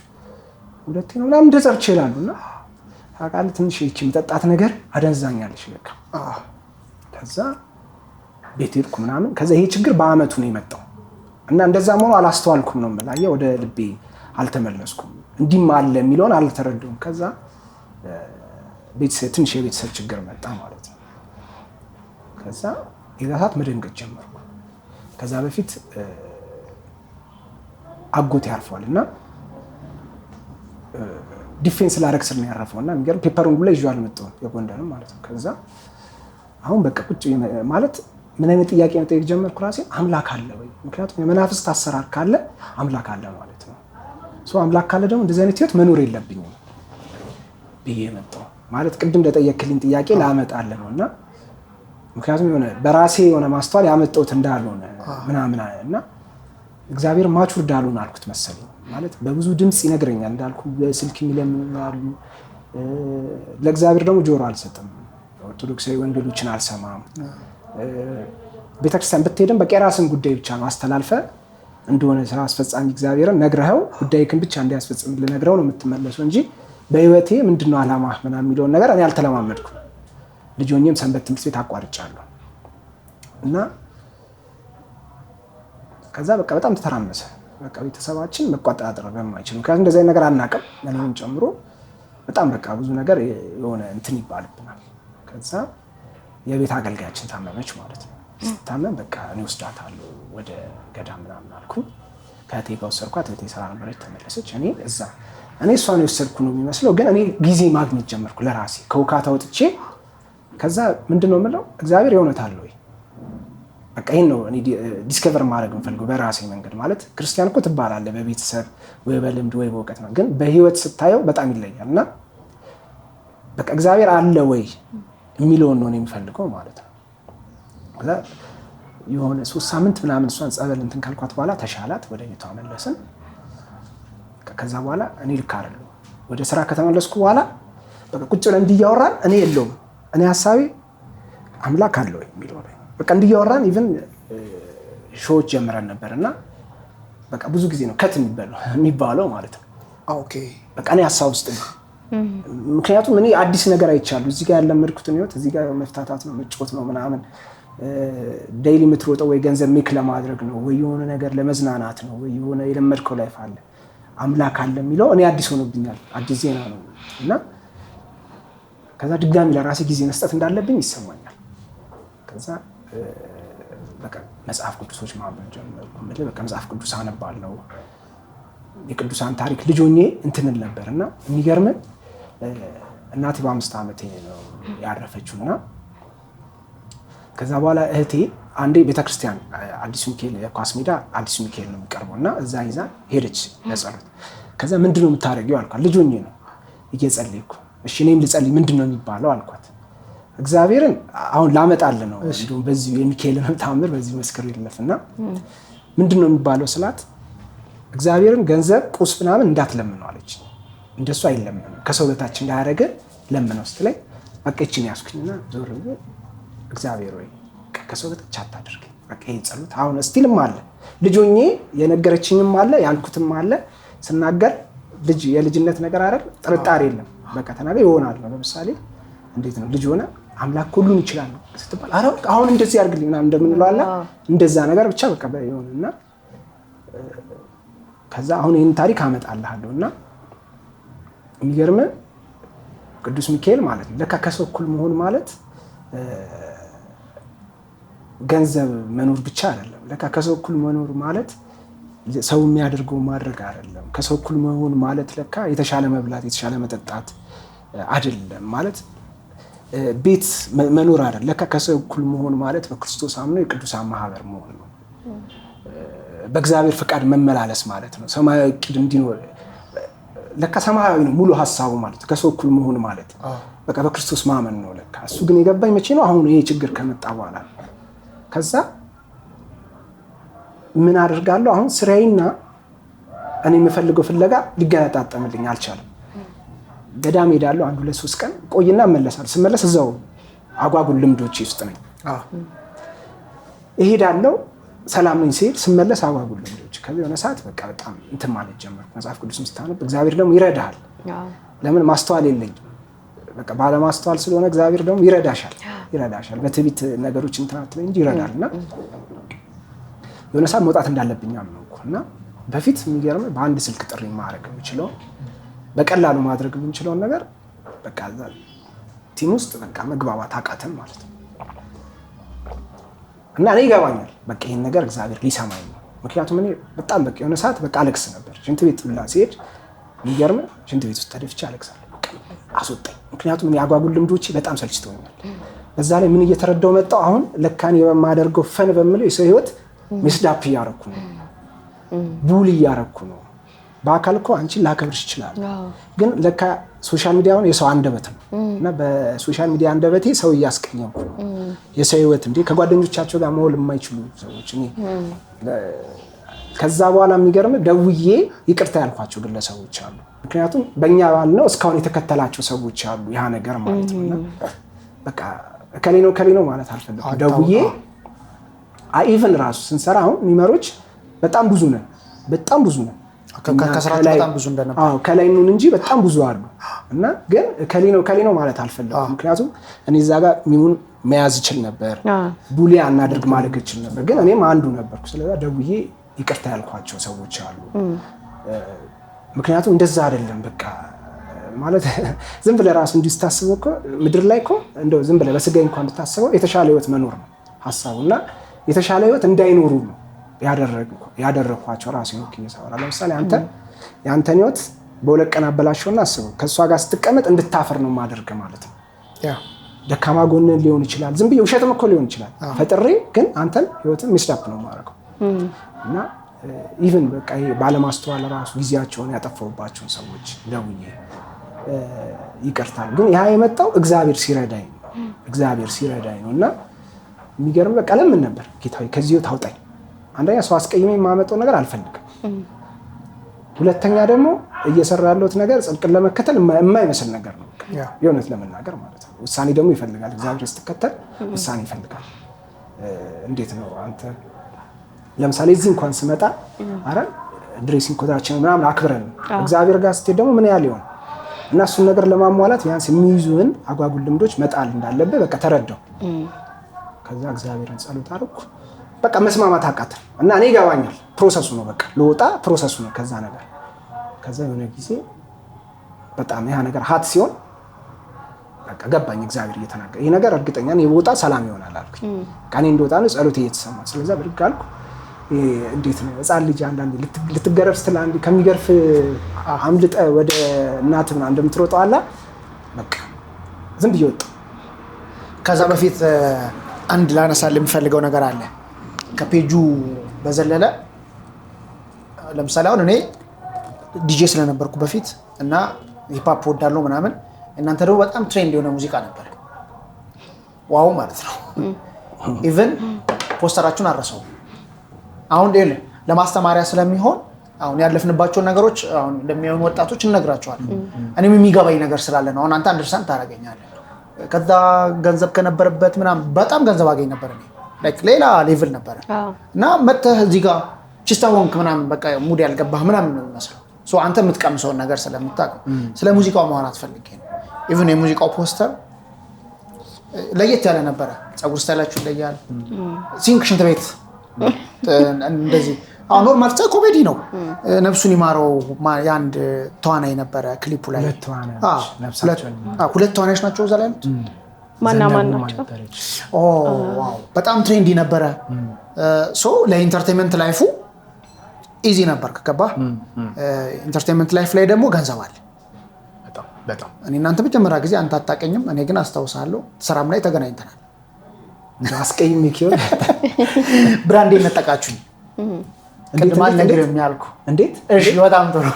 2 ነው ምናምን እንደጸርቼ ይላሉና ታውቃለህ ትንሽ ይቺ የምጠጣት ነገር አደንዛኛለች ለካ። ከዛ ቤት ሄድኩ ምናምን። ከዛ ይሄ ችግር በአመቱ ነው የመጣው እና እንደዛም ሆኖ አላስተዋልኩም ነው የምልህ። ወደ ልቤ አልተመለስኩም፣ እንዲህም አለ የሚለውን አልተረዳሁም። ከዛ ትንሽ የቤተሰብ ችግር መጣ ማለት ነው። ከዛ የዛ ሰዓት መደንገጥ ጀመርኩ። ከዛ በፊት አጎቴ ያርፏል እና ዲፌንስ ላደርግ ስል ነው ያረፈው እና የሚገርም ፔፐሩን ሁላ ይዤ አልመጣሁም የጎንደርም ማለት ነው። ከዛ አሁን በቃ ቁጭ ማለት ምን አይነት ጥያቄ መጠየቅ ጀመርኩ ራሴ፣ አምላክ አለ ወይ? ምክንያቱም የመናፍስት አሰራር ካለ አምላክ አለ ማለት ነው። አምላክ ካለ ደግሞ እንደዚህ አይነት ህይወት መኖር የለብኝም ብዬ መጣሁ ማለት ቅድም ለጠየቅልኝ ጥያቄ ላመጣልህ ነው እና ምክንያቱም የሆነ በራሴ የሆነ ማስተዋል ያመጣሁት እንዳልሆነ ምናምን እና እግዚአብሔር ማቹር እንዳልሆነ አልኩት መሰለኝ። ማለት በብዙ ድምፅ ይነግረኛል እንዳልኩ በስልክ የሚለምናሉ። ለእግዚአብሔር ደግሞ ጆሮ አልሰጥም። ኦርቶዶክሳዊ ወንጌሎችን አልሰማም። ቤተክርስቲያን ብትሄድም በቃ የራስን ጉዳይ ብቻ ነው አስተላልፈ እንደሆነ ስራ አስፈጻሚ እግዚአብሔርን ነግረኸው ጉዳይክን ብቻ እንዲያስፈጽም ልነግረው ነው የምትመለሰው እንጂ በህይወቴ ምንድነው ዓላማ ምናምን የሚለውን ነገር እኔ አልተለማመድኩም። ልጅ ሆኜም ሰንበት ትምህርት ቤት አቋርጫለሁ እና ከዛ በቃ በጣም ተተራመሰ። በቃ ቤተሰባችን መቆጣጠር በማይችል ምክንያቱም እንደዚህ ነገር አናውቅም፣ እኔንም ጨምሮ በጣም በቃ ብዙ ነገር የሆነ እንትን ይባልብናል። ከዛ የቤት አገልጋያችን ታመመች ማለት ነው። ስትታመም በቃ እኔ ወስዳታለሁ ወደ ገዳም ምናምን አልኩ። ከእቴ ጋር ወሰድኳት። እቴ ስራ ነበረች ተመለሰች። እኔ እሷን የወሰድኩ ነው የሚመስለው፣ ግን እኔ ጊዜ ማግኘት ጀመርኩ ለራሴ ከውካታ ወጥቼ። ከዛ ምንድነው የምለው እግዚአብሔር የእውነት አለ ወይ? በቃ ይሄን ነው እኔ ዲስከቨር ማድረግ የምፈልገው በራሴ መንገድ። ማለት ክርስቲያን እኮ ትባላለህ በቤተሰብ ወይ በልምድ ወይ በእውቀት ነው፣ ግን በህይወት ስታየው በጣም ይለያል። እና በቃ እግዚአብሔር አለ ወይ የሚለውን ነው የሚፈልገው ማለት ነው። ከዛ የሆነ 3 ሳምንት ምናምን እሷን ጸበል እንትን ካልኳት በኋላ ተሻላት፣ ወደ ቤቷ መለስን። ከዛ በኋላ እኔ ልክ አይደለሁ። ወደ ስራ ከተመለስኩ በኋላ በቃ ቁጭ ብለን እንዲያወራን እኔ የለውም እኔ ሀሳቤ አምላክ አለ ወይ የሚለው ላይ በቃ እንዲያወራን ኢቭን ሾዎች ጀምረን ነበር እና በቃ ብዙ ጊዜ ነው ከት የሚባለው ማለት ነው። ኦኬ በቃ እኔ ሀሳብ ውስጥ ነው። ምክንያቱም እኔ አዲስ ነገር አይቻለሁ። እዚህ ጋር ያለመድኩትን ህይወት እዚህ ጋር መፍታታት ነው መጫወት ነው ምናምን ዴይሊ የምትሮጠው ወይ ገንዘብ ሜክ ለማድረግ ነው ወይ የሆነ ነገር ለመዝናናት ነው ወይ የሆነ የለመድከው ላይፍ አለ። አምላክ አለ የሚለው እኔ አዲስ ሆኖብኛል፣ አዲስ ዜና ነው እና ከዛ ድጋሚ ለራሴ ጊዜ መስጠት እንዳለብኝ ይሰማኛል። ከዛ በቃ መጽሐፍ ቅዱሶች ማንበብ ጀመርኩ። በቃ መጽሐፍ ቅዱስ አነባለሁ። የቅዱሳን ታሪክ ልጅ ሆኜ እንትንል ነበር እና የሚገርምን እናቴ በ5 ዓመቴ ነው ያረፈችው እና ከዛ በኋላ እህቴ አንዴ ቤተክርስቲያን አዲሱ ሚካኤል የኳስ ሜዳ አዲሱ ሚካኤል ነው የሚቀርበው እና እዛ ይዛ ሄደች ለጸሎት። ከዛ ምንድነው የምታደርጊው አልኳት። ልጅ ሆኜ ነው እየጸለይኩ። እሺ እኔም ልጸልይ ምንድነው የሚባለው አልኳት። እግዚአብሔርን አሁን ላመጣልህ ነው እንደውም በዚህ የሚካኤልን ተአምር በዚህ መስክር ይለፍና ምንድነው የሚባለው ስላት እግዚአብሔርን ገንዘብ ቁስ ምናምን እንዳትለምነው አለች። እንደሱ አይለምንም ከሰው በታች እንዳያደርግ ለምነው ስትለኝ በቃ እቺን ያስኩኝና ዞር ብዬ እግዚአብሔር ወይ ከሰው በታች አታድርግ። በቃ ይሄ ጸሎት አሁን ስቲልም አለ ልጅ ሆኜ የነገረችኝም አለ ያልኩትም አለ። ስናገር ልጅ የልጅነት ነገር አይደል ጥርጣሬ የለም። በቃ ተናገር ይሆናል። ለምሳሌ እንዴት ነው ልጅ ሆነ አምላክ ሁሉን ይችላል ስትባል አረ አሁን እንደዚህ ያርግልኝ ምናምን እንደምንለው አለ እንደዛ ነገር ብቻ በቃ ይሆንና ከዛ አሁን ይሄን ታሪክ አመጣልሃለሁ እና የሚገርም ቅዱስ ሚካኤል ማለት ነው ለካ ከሰው እኩል መሆን ማለት ገንዘብ መኖር ብቻ አይደለም። ለካ ከሰው እኩል መኖር ማለት ሰው የሚያደርገው ማድረግ አይደለም። ከሰው እኩል መሆን ማለት ለካ የተሻለ መብላት የተሻለ መጠጣት አይደለም ማለት ቤት መኖር አይደለም። ለካ ከሰው እኩል መሆን ማለት በክርስቶስ አምኖ የቅዱሳን ማህበር መሆን ነው። በእግዚአብሔር ፍቃድ መመላለስ ማለት ነው። ሰማያዊ ዕቅድ እንዲኖር ለካ ሰማያዊ ነው ሙሉ ሐሳቡ ማለት ከሰው እኩል መሆን ማለት በቃ በክርስቶስ ማመን ነው ለካ። እሱ ግን የገባኝ መቼ ነው? አሁን ይሄ ችግር ከመጣ በኋላ። ከዛ ምን አደርጋለሁ አሁን ስራዬና እኔ የምፈልገው ፍለጋ ሊገናጣጠምልኝ አልቻለም። ገዳም ሄዳለሁ 1-2-3 ቀን ቆይና እመለሳለሁ። ስመለስ እዛው አጓጉል ልምዶቼ ውስጥ ነኝ። እሄዳለሁ ሰላም ነኝ ሲሄድ ስመለስ አጓጉል ልምዶች። ከዚህ የሆነ ሰዓት በቃ በጣም እንትን ማለት ጀመርኩ። መጽሐፍ ቅዱስን ስታነብ እግዚአብሔር ደግሞ ይረዳሃል። ለምን ማስተዋል የለኝም በቃ ባለማስተዋል ስለሆነ እግዚአብሔር ደግሞ ይረዳሻል በትዕቢት ነገሮች እንትን አትበይ እንጂ ይረዳልና የሆነ ሰዓት መውጣት እንዳለብኝ አመንኩ እና በፊት የሚገርም በአንድ ስልክ ጥሪ ማድረግ የምችለው በቀላሉ ማድረግ የምንችለውን ነገር በቃ ቲም ውስጥ በቃ መግባባት አቃተን ማለት ነው እና እኔ ይገባኛል በቃ ይሄን ነገር እግዚአብሔር ሊሰማኝ ነው ምክንያቱም እኔ በጣም በቃ የሆነ ሰዓት በቃ አለቅስ ነበር ሽንት ቤት ብላ ሲሄድ የሚገርም ሽንት ቤት ውስጥ ተደፍቼ አለቅሳለሁ አስወጣኝ ምክንያቱም እኔ አጓጉል ልምዶቼ በጣም ሰልችተውኛል በዛ ላይ ምን እየተረዳው መጣው አሁን ለካን የማደርገው ፈን በምለው የሰው ህይወት ሚስዳፕ እያረኩ ነው ቡል እያረኩ ነው በአካል እኮ አንቺን ላከብርሽ ይችላል ግን ለካ ሶሻል ሚዲያውን የሰው አንደበት ነው እና በሶሻል ሚዲያ አንደበቴ ሰው እያስቀኘው የሰው ህይወት እንዴ ከጓደኞቻቸው ጋር መሆን የማይችሉ ሰዎች እኔ ከዛ በኋላ የሚገርም ደውዬ ይቅርታ ያልኳቸው ግለሰቦች አሉ ምክንያቱም በእኛ ባል ነው እስካሁን የተከተላቸው ሰዎች አሉ ያ ነገር ማለት ነውና በቃ ከሌ ነው ማለት አልፈልግም ደውዬ ኢቭን ራሱ ስንሰራ አሁን ሚመሮች በጣም ብዙ ነን ከስራቸው በጣም ብዙ እንደነበር ከላይ ነው እንጂ በጣም ብዙ አሉ እና ግን ከሌ ነው ማለት አልፈልግም ምክንያቱም እኔ እዛ ጋር ሚሙን መያዝ ይችል ነበር ቡሊያ እናደርግ ማለት ይችል ነበር ግን እኔም አንዱ ነበርኩ ስለዚህ ደውዬ ይቅርታ ያልኳቸው ሰዎች አሉ ምክንያቱም እንደዛ አይደለም በቃ ማለት ዝም ብለህ ራሱ እንድታስበው እኮ ምድር ላይ እኮ እንደው ዝም ብለህ በስጋይ እንኳን እንድታስበው የተሻለ ህይወት መኖር ነው ሐሳቡና የተሻለ ህይወት እንዳይኖሩ ነው ያደረኳቸው ራሱ ነው ከየሰራ ለምሳሌ ያንተን ህይወት በሁለት ቀን አበላሽውና አስበው ከሷ ጋር ስትቀመጥ እንድታፈር ነው ማደርገ ማለት ነው ደካማ ጎንን ሊሆን ይችላል ዝም ብዬ ውሸትም እኮ ሊሆን ይችላል ፈጥሬ ግን አንተን ህይወትን ሚስዳፕ ነው ማረከው እና ኢቭን በቃ ባለማስተዋል ራሱ ጊዜያቸውን ያጠፋውባቸው ሰዎች ደውዬ ይቅርታል ግን ያ የመጣው እግዚአብሔር ሲረዳኝ ነውና የሚገርም በቃ ለምን ነበር ጌታዬ ከዚህ ህይወት አውጣኝ አንደኛ ሰው አስቀይሜ የማመጣው ነገር አልፈልግም ሁለተኛ ደግሞ እየሰራ ያለሁት ነገር ጽድቅን ለመከተል የማይመስል ነገር ነው የእውነት ለመናገር ማለት ነው ውሳኔ ደግሞ ይፈልጋል እግዚአብሔር ስትከተል ውሳኔ ይፈልጋል እንዴት ነው አንተ ለምሳሌ እዚህ እንኳን ስመጣ አረ ድሬሲንግ ኮዳችን ምናምን አክብረን እግዚአብሔር ጋር ስትሄድ ደግሞ ምን ያህል ይሆን እና እሱን ነገር ለማሟላት ቢያንስ የሚይዙን አጓጉል ልምዶች መጣል እንዳለበት በቃ ተረዳው ከዛ እግዚአብሔርን ጸሎት አደረኩ በቃ መስማማት አቃተን እና እኔ ይገባኛል ፕሮሰሱ ነው በቃ ለወጣ ፕሮሰሱ ነው ከዛ ነገር ከዛ የሆነ ጊዜ በጣም ያ ነገር ሀት ሲሆን በቃ ገባኝ እግዚአብሔር እየተናገረ ይሄ ነገር እርግጠኛ ነኝ ወጣ ሰላም ይሆናል አልኩኝ ካኔ እንደወጣ ነው ጸሎቴ እየተሰማ ስለዚህ ብድግ አልኩ እንዴት ነው ህፃን ልጅ አንዳንዴ ልትገረፍ ስትል ከሚገርፍ አምልጠ ወደ እናት ምናምን እንደምትሮጠው አላ በቃ ዝም ብዬ ወጣ ከዛ በፊት አንድ ላነሳል የምፈልገው ነገር አለ ከፔጁ በዘለለ ለምሳሌ አሁን እኔ ዲጄ ስለነበርኩ በፊት እና ሂፕ-ሆፕ ወዳለው ምናምን እናንተ ደግሞ በጣም ትሬንድ የሆነ ሙዚቃ ነበር ዋው ማለት ነው ኢቭን ፖስተራችሁን አረሰው አሁን ደለ ለማስተማሪያ ስለሚሆን አሁን ያለፍንባቸው ነገሮች አሁን እንደሚሆኑ ወጣቶች እንነግራቸዋለን እኔም የሚገባኝ ነገር ስላለ ነው አሁን አንተ አንደርስታንድ ታረጋኛለህ ከዛ ገንዘብ ከነበረበት ምናምን በጣም ገንዘብ አገኝ ነበር እኔ ላይክ ሌላ ሌቭል ነበር እና መተህ እዚህ ጋር ቺስታ ሆንክ ምናምን በቃ ሙድ ያልገባህ ምናምን ነው የሚመስለው ሶ አንተ የምትቀምሰው ነገር ስለምታውቀው ስለ ሙዚቃው ማውራት ፈልጌ ነው ኢቭን የሙዚቃው ፖስተር ለየት ያለ ነበር ጸጉር ስታይላችሁ ይለያል ሲንክ ሽንት ቤት እንደዚህ አሁን ኖርማል ኮሜዲ ነው ነፍሱን ይማረው ያንድ ተዋናይ ነበረ ክሊፑ ላይ ሁለት ተዋናዮች ናቸው እዛ ላይ ያሉት ማን ናቸው ዋው በጣም ትሬንዲ ነበረ ሶ ለኢንተርቴይንመንት ላይፉ ኢዚ ነበር ከገባ ኢንተርቴይንመንት ላይፍ ላይ ደግሞ ገንዘብ አለ በጣም እኔ እናንተ መጀመሪያ ጊዜ አንተ አታቀኝም እኔ ግን አስታውሳለሁ ስራም ላይ ተገናኝተናል አስቀይም ይኪው ብራንዴ ነጠቃችሁ ቅድማል ነገር የሚያልኩ እንዴት እሺ በጣም ጥሩ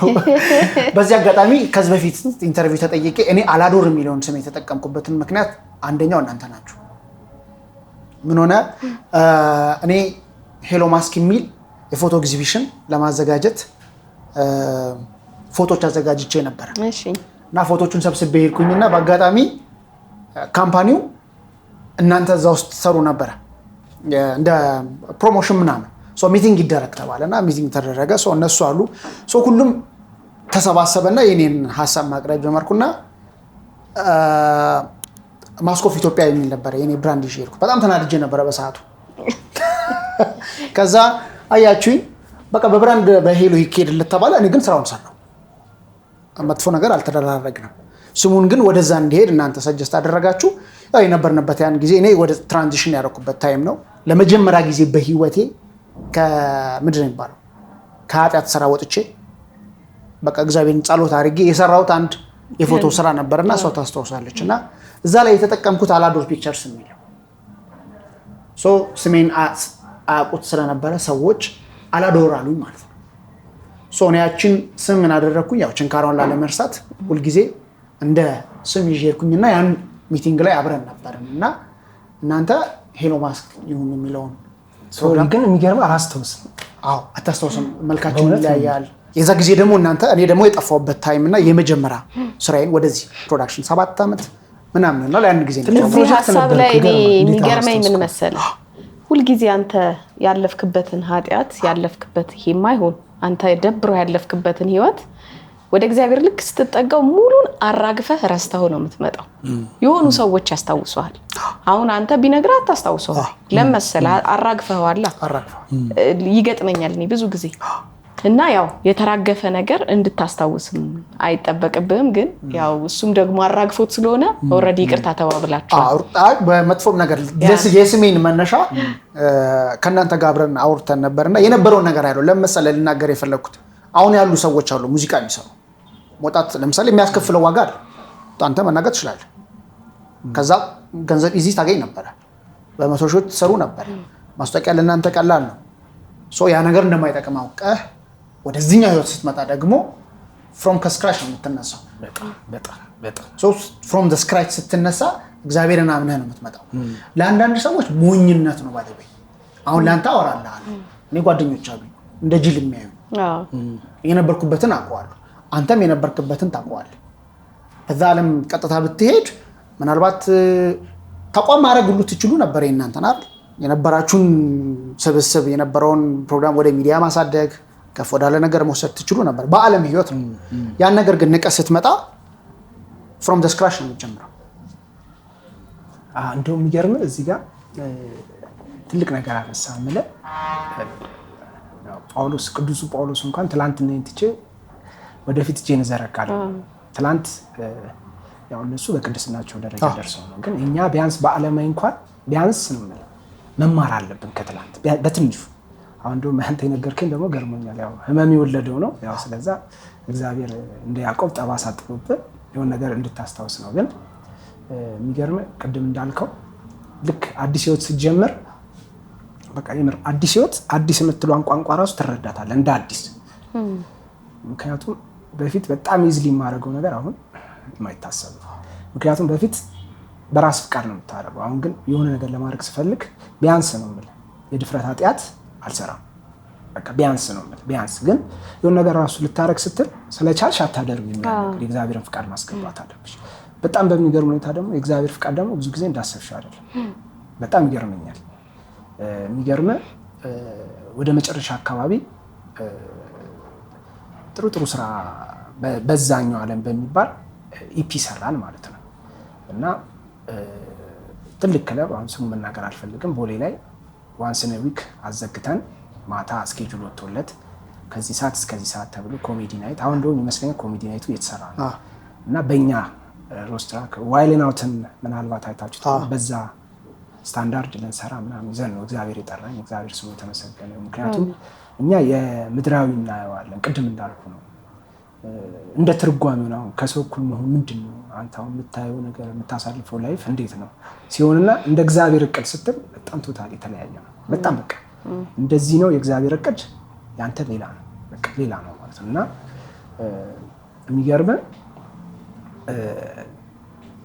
በዚህ አጋጣሚ ከዚህ በፊት ኢንተርቪው ተጠይቄ እኔ አላዶር የሚለውን ስም የተጠቀምኩበትን ምክንያት አንደኛው እናንተ ናችሁ ምን ሆነ እኔ ሄሎ ማስክ የሚል የፎቶ ኤግዚቢሽን ለማዘጋጀት ፎቶች አዘጋጅቼ ነበር እሺ እና ፎቶቹን ሰብስቤ ሄድኩኝና በአጋጣሚ ካምፓኒው እናንተ እዛ ውስጥ ሰሩ ነበር እንደ ፕሮሞሽን ምናምን ሶ ሚቲንግ ይደረግ ተባለና ሚቲንግ ተደረገ ሶ እነሱ አሉ ሶ ሁሉም ተሰባሰበና የኔን ሐሳብ ማቅረብ ጀመርኩና ማስኮፍ ኢትዮጵያ የሚል ነበር የኔ ብራንድ ይዤ ሄድኩ። በጣም ተናድጄ ነበረ በሰዓቱ። ከዛ አያችሁኝ በቃ በብራንድ በሄሎ ይኬድለት ተባለ። እኔ ግን ስራውን ሰራው። መጥፎ ነገር አልተደራረግንም። ስሙን ግን ወደዛ እንዲሄድ እናንተ ሰጀስት አደረጋችሁ። ያው የነበርንበት ያን ጊዜ እኔ ወደ ትራንዚሽን ያደረኩበት ታይም ነው። ለመጀመሪያ ጊዜ በህይወቴ ከምንድን ነው የሚባለው ከኃጢአት ስራ ወጥቼ በቃ እግዚአብሔርን ጸሎት አድርጌ የሰራሁት አንድ የፎቶ ስራ ነበርና እሷ ታስታውሳለች። እና እዛ ላይ የተጠቀምኩት አላዶር ፒክቸርስ የሚል ስሜን አያውቁት ስለነበረ ሰዎች አላዶር አሉኝ ማለት ነው። እኔ ያችን ስም ምን አደረግኩኝ? ያው ችንካሯን ላለመርሳት ሁልጊዜ እንደ ስም ይዤ ሄድኩኝና ያን ሚቲንግ ላይ አብረን ነበርን እና እናንተ ሄሎ ማስክ ይሁን የሚለውን ግን የሚገርም አላስታውስም። አዎ አታስታውስም፣ መልካችን ይለያያል። የዛ ጊዜ ደግሞ እናንተ እኔ ደግሞ የጠፋሁበት ታይም እና የመጀመሪያ ስራዬን ወደዚህ ፕሮዳክሽን 7 ዓመት ምናምን ነው ለአንድ ጊዜ ነው ፕሮጀክት ነበር። ላይ የሚገርመኝ ምን መሰለህ ሁልጊዜ አንተ ያለፍክበትን ኃጢአት ያለፍክበት የማይሆን አንተ ደብሮ ያለፍክበትን ህይወት ወደ እግዚአብሔር ልክ ስትጠጋው ሙሉን አራግፈህ ረስተው ነው የምትመጣው። የሆኑ ሰዎች ያስታውሱሃል። አሁን አንተ ቢነግርህ አታስታውሰው ለምሳሌ አራግፈዋል። ይገጥመኛል እኔ ብዙ ጊዜ እና ያው የተራገፈ ነገር እንድታስታውስም አይጠበቅብህም። ግን ያው እሱም ደግሞ አራግፎት ስለሆነ ኦሬዲ ይቅርታ ተባብላችኋል። በመጥፎም ነገር የስሜን መነሻ ከእናንተ ጋር አብረን አውርተን ነበርና የነበረውን ነገር አይደለም ለምሳሌ ልናገር የፈለኩት አሁን ያሉ ሰዎች አሉ ሙዚቃ የሚሰሩ ሞጣት ለምሳሌ የሚያስከፍለው ዋጋ አይደል አንተ መናገር ትችላለህ። ከዛ ገንዘብ ኢዚ ታገኝ ነበር፣ በመቶ ሺዎች ትሰሩ ነበር። ማስታወቂያ ለእናንተ ቀላል ነው። ያ ነገር እንደማይጠቅም አውቀህ ወደዚህኛው ህይወት ስትመጣ ደግሞ ፍሮም ከስክራች ነው የምትነሳው። በጣም ፍሮም ዘ ስክራች ስትነሳ እግዚአብሔርን አምነህ ነው የምትመጣው። ለአንዳንድ ሰዎች ሞኝነት ነው ባለቤ። አሁን ለአንተ አወራልሃለሁ፣ እኔ ጓደኞች አሉ እንደ ጅል የሚያዩ የነበርኩበትን አውቀዋለሁ፣ አንተም የነበርክበትን ታውቀዋለህ። በዛ ዓለም ቀጥታ ብትሄድ ምናልባት ተቋም ማድረግ ሁሉ ትችሉ ነበር። የእናንተን አይደል የነበራችሁን ስብስብ የነበረውን ፕሮግራም ወደ ሚዲያ ማሳደግ ከፍ ወዳለ ነገር መውሰድ ትችሉ ነበር በዓለም ህይወት ነው። ያን ነገር ግን ንቀህ ስትመጣ ፍሮም ዘ ስክራች ነው የምትጀምረው። እንደውም የሚገርምህ እዚህ ጋር ትልቅ ነገር አነሳ የምልህ ጳውሎስ ቅዱሱ ጳውሎስ እንኳን ትላንትና እንትቼ ወደፊት እጄን እዘረጋለሁ። ትላንት ያው እነሱ በቅድስናቸው ደረጃ ደርሰው ነው። ግን እኛ ቢያንስ በዓለማዊ እንኳን ቢያንስ ነው መማር አለብን ከትላንት በትንሹ። አሁን ደግሞ አንተ የነገርከኝ ደግሞ ገርሞኛል። ያው ህመም የወለደው ነው። ያው ስለዛ እግዚአብሔር እንደ ያዕቆብ ጠባሳ ጥሎብህ የሆነ ነገር እንድታስታውስ ነው። ግን የሚገርምህ ቅድም እንዳልከው ልክ አዲስ ህይወት ስትጀምር በቃ የምር አዲስ ህይወት አዲስ የምትለዋን ቋንቋ ራሱ ትረዳታለህ እንደ አዲስ። ምክንያቱም በፊት በጣም ኢዝሊ የማደርገው ነገር አሁን የማይታሰብ ነው። ምክንያቱም በፊት በራስ ፍቃድ ነው የምታደርገው። አሁን ግን የሆነ ነገር ለማድረግ ስፈልግ ቢያንስ ነው የምልህ የድፍረት ኃጢአት አልሰራም። በቃ ቢያንስ ነው የምልህ ቢያንስ። ግን የሆነ ነገር ራሱ ልታደርግ ስትል ስለቻልሽ አታደርግ የሚል ነገር የእግዚአብሔርን ፍቃድ ማስገባት አለብሽ። በጣም በሚገርም ሁኔታ ደግሞ የእግዚአብሔር ፍቃድ ደግሞ ብዙ ጊዜ እንዳሰብሽው አይደለም። በጣም ይገርመኛል። የሚገርምህ ወደ መጨረሻ አካባቢ ጥሩ ስራ በዛኛው ዓለም በሚባል ኢፒ ሰራን ማለት ነው። እና ትልቅ ክለብ አሁን ስሙ መናገር አልፈልግም ቦሌ ላይ ዋንስ ኢን ዊክ አዘግተን ማታ ስኬጁል ወጥቶለት ከዚህ ሰዓት እስከዚህ ሰዓት ተብሎ ኮሜዲ ናይት አሁን እንደውም ይመስለኛል ኮሜዲ ናይቱ እየተሰራ ነው። እና በእኛ ሮስትራክ ዋይልን አውትን ምናልባት አይታችሁት በዛ ስታንዳርድ ልንሰራ ምናምን ይዘን ነው እግዚአብሔር የጠራኝ። እግዚአብሔር ስሙ የተመሰገነ። ምክንያቱም እኛ የምድራዊ እናየዋለን ቅድም እንዳልኩ ነው እንደ ትርጓሜው ነው። ከሰው እኩል መሆን ምንድን ነው? አንተ አሁን የምታየው ነገር የምታሳልፈው ላይፍ እንዴት ነው ሲሆንና እንደ እግዚአብሔር እቅድ ስትል በጣም ቶታል የተለያየ ነው። በጣም በቃ እንደዚህ ነው የእግዚአብሔር እቅድ፣ ያንተ ሌላ ነው፣ በቃ ሌላ ነው ማለት ነው። እና የሚገርመን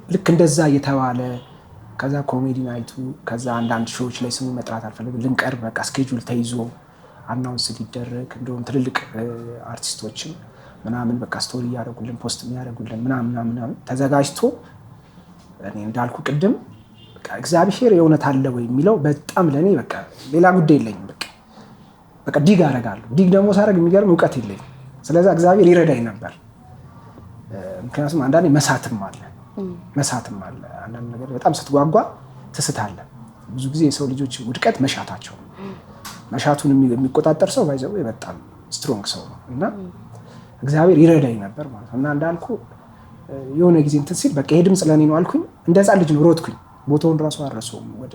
ልክ እንደዛ እየተባለ ከዛ ኮሜዲ ናይቱ ከዛ አንዳንድ ሾዎች ላይ ስሙ መጥራት አልፈልግም ልንቀርብ በቃ ስኬጁል ተይዞ አናውንስ ሊደረግ እንደውም ትልልቅ አርቲስቶችን ምናምን በቃ ስቶሪ ያደረጉልን ፖስት የሚያደርጉልን ምናምን ተዘጋጅቶ እኔ እንዳልኩ ቅድም በቃ እግዚአብሔር የእውነት አለ ወይ የሚለው በጣም ለኔ በቃ ሌላ ጉዳይ የለኝም። በቃ ዲግ አደርጋለሁ። ዲግ ደግሞ ሳደርግ የሚገርም እውቀት የለኝም። ስለዚህ እግዚአብሔር ይረዳኝ ነበር። ምክንያቱም አንዳንዴ መሳትም አለ መሳትም አለ። አንዳንድ ነገር በጣም ስትጓጓ ትስታለህ። ብዙ ጊዜ የሰው ልጆች ውድቀት መሻታቸው ነው። መሻቱን የሚቆጣጠር ሰው ባይዘው በጣም ስትሮንግ ሰው ነው እና እግዚአብሔር ይረዳኝ ነበር ማለት ነው። እና እንዳልኩ የሆነ ጊዜ እንትን ሲል በቃ ይሄ ድምፅ ለእኔ ነው አልኩኝ። እንደ ህፃን ልጅ ነው ሮጥኩኝ። ቦታውን ራሱ አልረሳውም። ወደ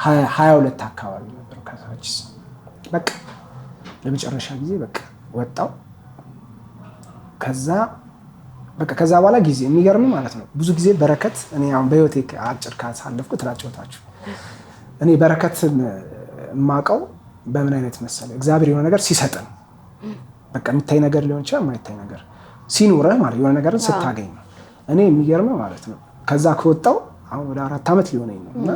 22 አካባቢ ነበር ከታችስ በቃ ለመጨረሻ ጊዜ በቃ ወጣው። ከዛ በኋላ ጊዜ የሚገርም ማለት ነው። ብዙ ጊዜ በረከት እኔ አሁን በህይወቴ አጭር ካሳለፍኩት ላጫውታችሁ። እኔ በረከትን የማውቀው በምን አይነት መሰለ እግዚአብሔር የሆነ ነገር ሲሰጠን በቃ የሚታይ ነገር ሊሆን ይችላል፣ የማይታይ ነገር ሲኖርህ ማለት የሆነ ነገርን ስታገኝ ነው። እኔ የሚገርም ማለት ነው ከዛ ከወጣው አሁን ወደ 4 ዓመት ሊሆነኝ ነው እና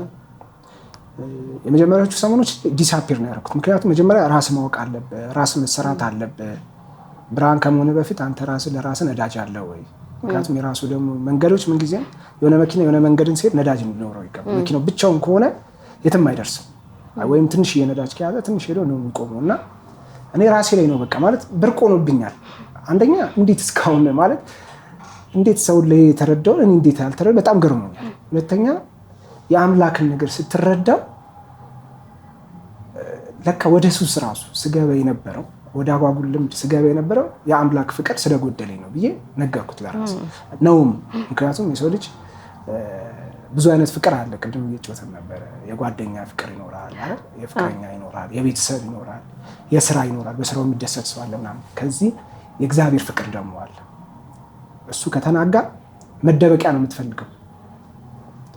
የመጀመሪያዎቹ ሰሞኖች ዲሳፒር ነው ያደረኩት። ምክንያቱም መጀመሪያ ራስ ማወቅ አለብህ፣ ራስ መሰራት አለብህ። ብርሃን ከመሆኑ በፊት አንተ ራስ ለራስ ነዳጅ አለ ወይ? ምክንያቱም የራሱ ደግሞ መንገዶች ምን ጊዜ የሆነ መኪና የሆነ መንገድን ሲሄድ ነዳጅ ሊኖረው ይገባል። መኪናው ብቻውን ከሆነ የትም አይደርስም። ወይም ትንሽ የነዳጅ ከያዘ ትንሽ ሄዶ ነው የሚቆመው እና እኔ ራሴ ላይ ነው በቃ ማለት ብርቅ ሆኖብኛል። አንደኛ እንዴት እስካሁን ማለት እንዴት ሰው ላይ የተረዳው እኔ እንዴት ያልተረዳው በጣም ገርሞኛል። ሁለተኛ የአምላክን ነገር ስትረዳው ለካ ወደ ሱስ ራሱ ስገባ የነበረው ወደ አጓጉል ልምድ ስገባ የነበረው የአምላክ ፍቅር ስለጎደለኝ ነው ብዬ ነገርኩት ለራሴ ነውም። ምክንያቱም የሰው ልጅ ብዙ አይነት ፍቅር አለ። ቅድም እየጮተን ነበረ። የጓደኛ ፍቅር ይኖራል አይደል? የፍቅረኛ ይኖራል፣ የቤተሰብ ይኖራል፣ የስራ ይኖራል፣ በስራው የሚደሰት ሰው አለ ምናምን። ከዚህ የእግዚአብሔር ፍቅር ደግሞ አለ። እሱ ከተናጋ መደበቂያ ነው የምትፈልገው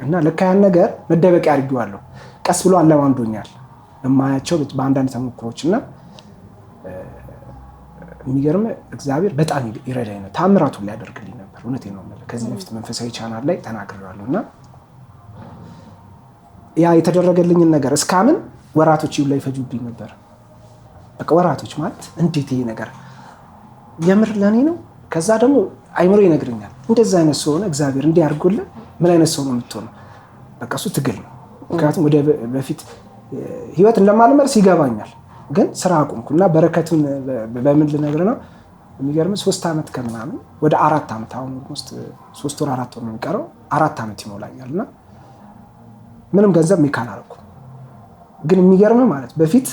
እና ለካ ያን ነገር መደበቂያ አድርጌዋለሁ። ቀስ ብሎ አለማምዶኛል የማያቸው በአንዳንድ ተሞክሮች እና የሚገርም እግዚአብሔር በጣም ይረዳኝ ነው። ታምራቱን ሊያደርግልኝ ነበር። እውነቴን ነው የምልህ። ከዚህ በፊት መንፈሳዊ ቻናል ላይ ተናግሬዋለሁ እና ያ የተደረገልኝን ነገር እስካምን ወራቶች ላይ ፈጁብኝ ነበር። በቃ ወራቶች ማለት እንዴት ይሄ ነገር የምር ለኔ ነው? ከዛ ደግሞ አይምሮ ይነግረኛል እንደዛ አይነት ሰው ሆነ እግዚአብሔር እንዲህ አድርጎልህ ምን አይነት ሰው ነው የምትሆነው? በቃ እሱ ትግል ነው። ምክንያቱም ወደ በፊት ህይወት እንደማልመርስ ይገባኛል። ግን ስራ አቁምኩና በረከቱን በምን ልነግርህ ነው የሚገርም 3 ዓመት ከምናምን ወደ 4 ዓመት አሁን ውስጥ 3 ወር 4 ወር ነው የሚቀረው 4 ዓመት ይሞላኛልና ምንም ገንዘብ ሜክ አላደረኩም። ግን የሚገርም ማለት በፊት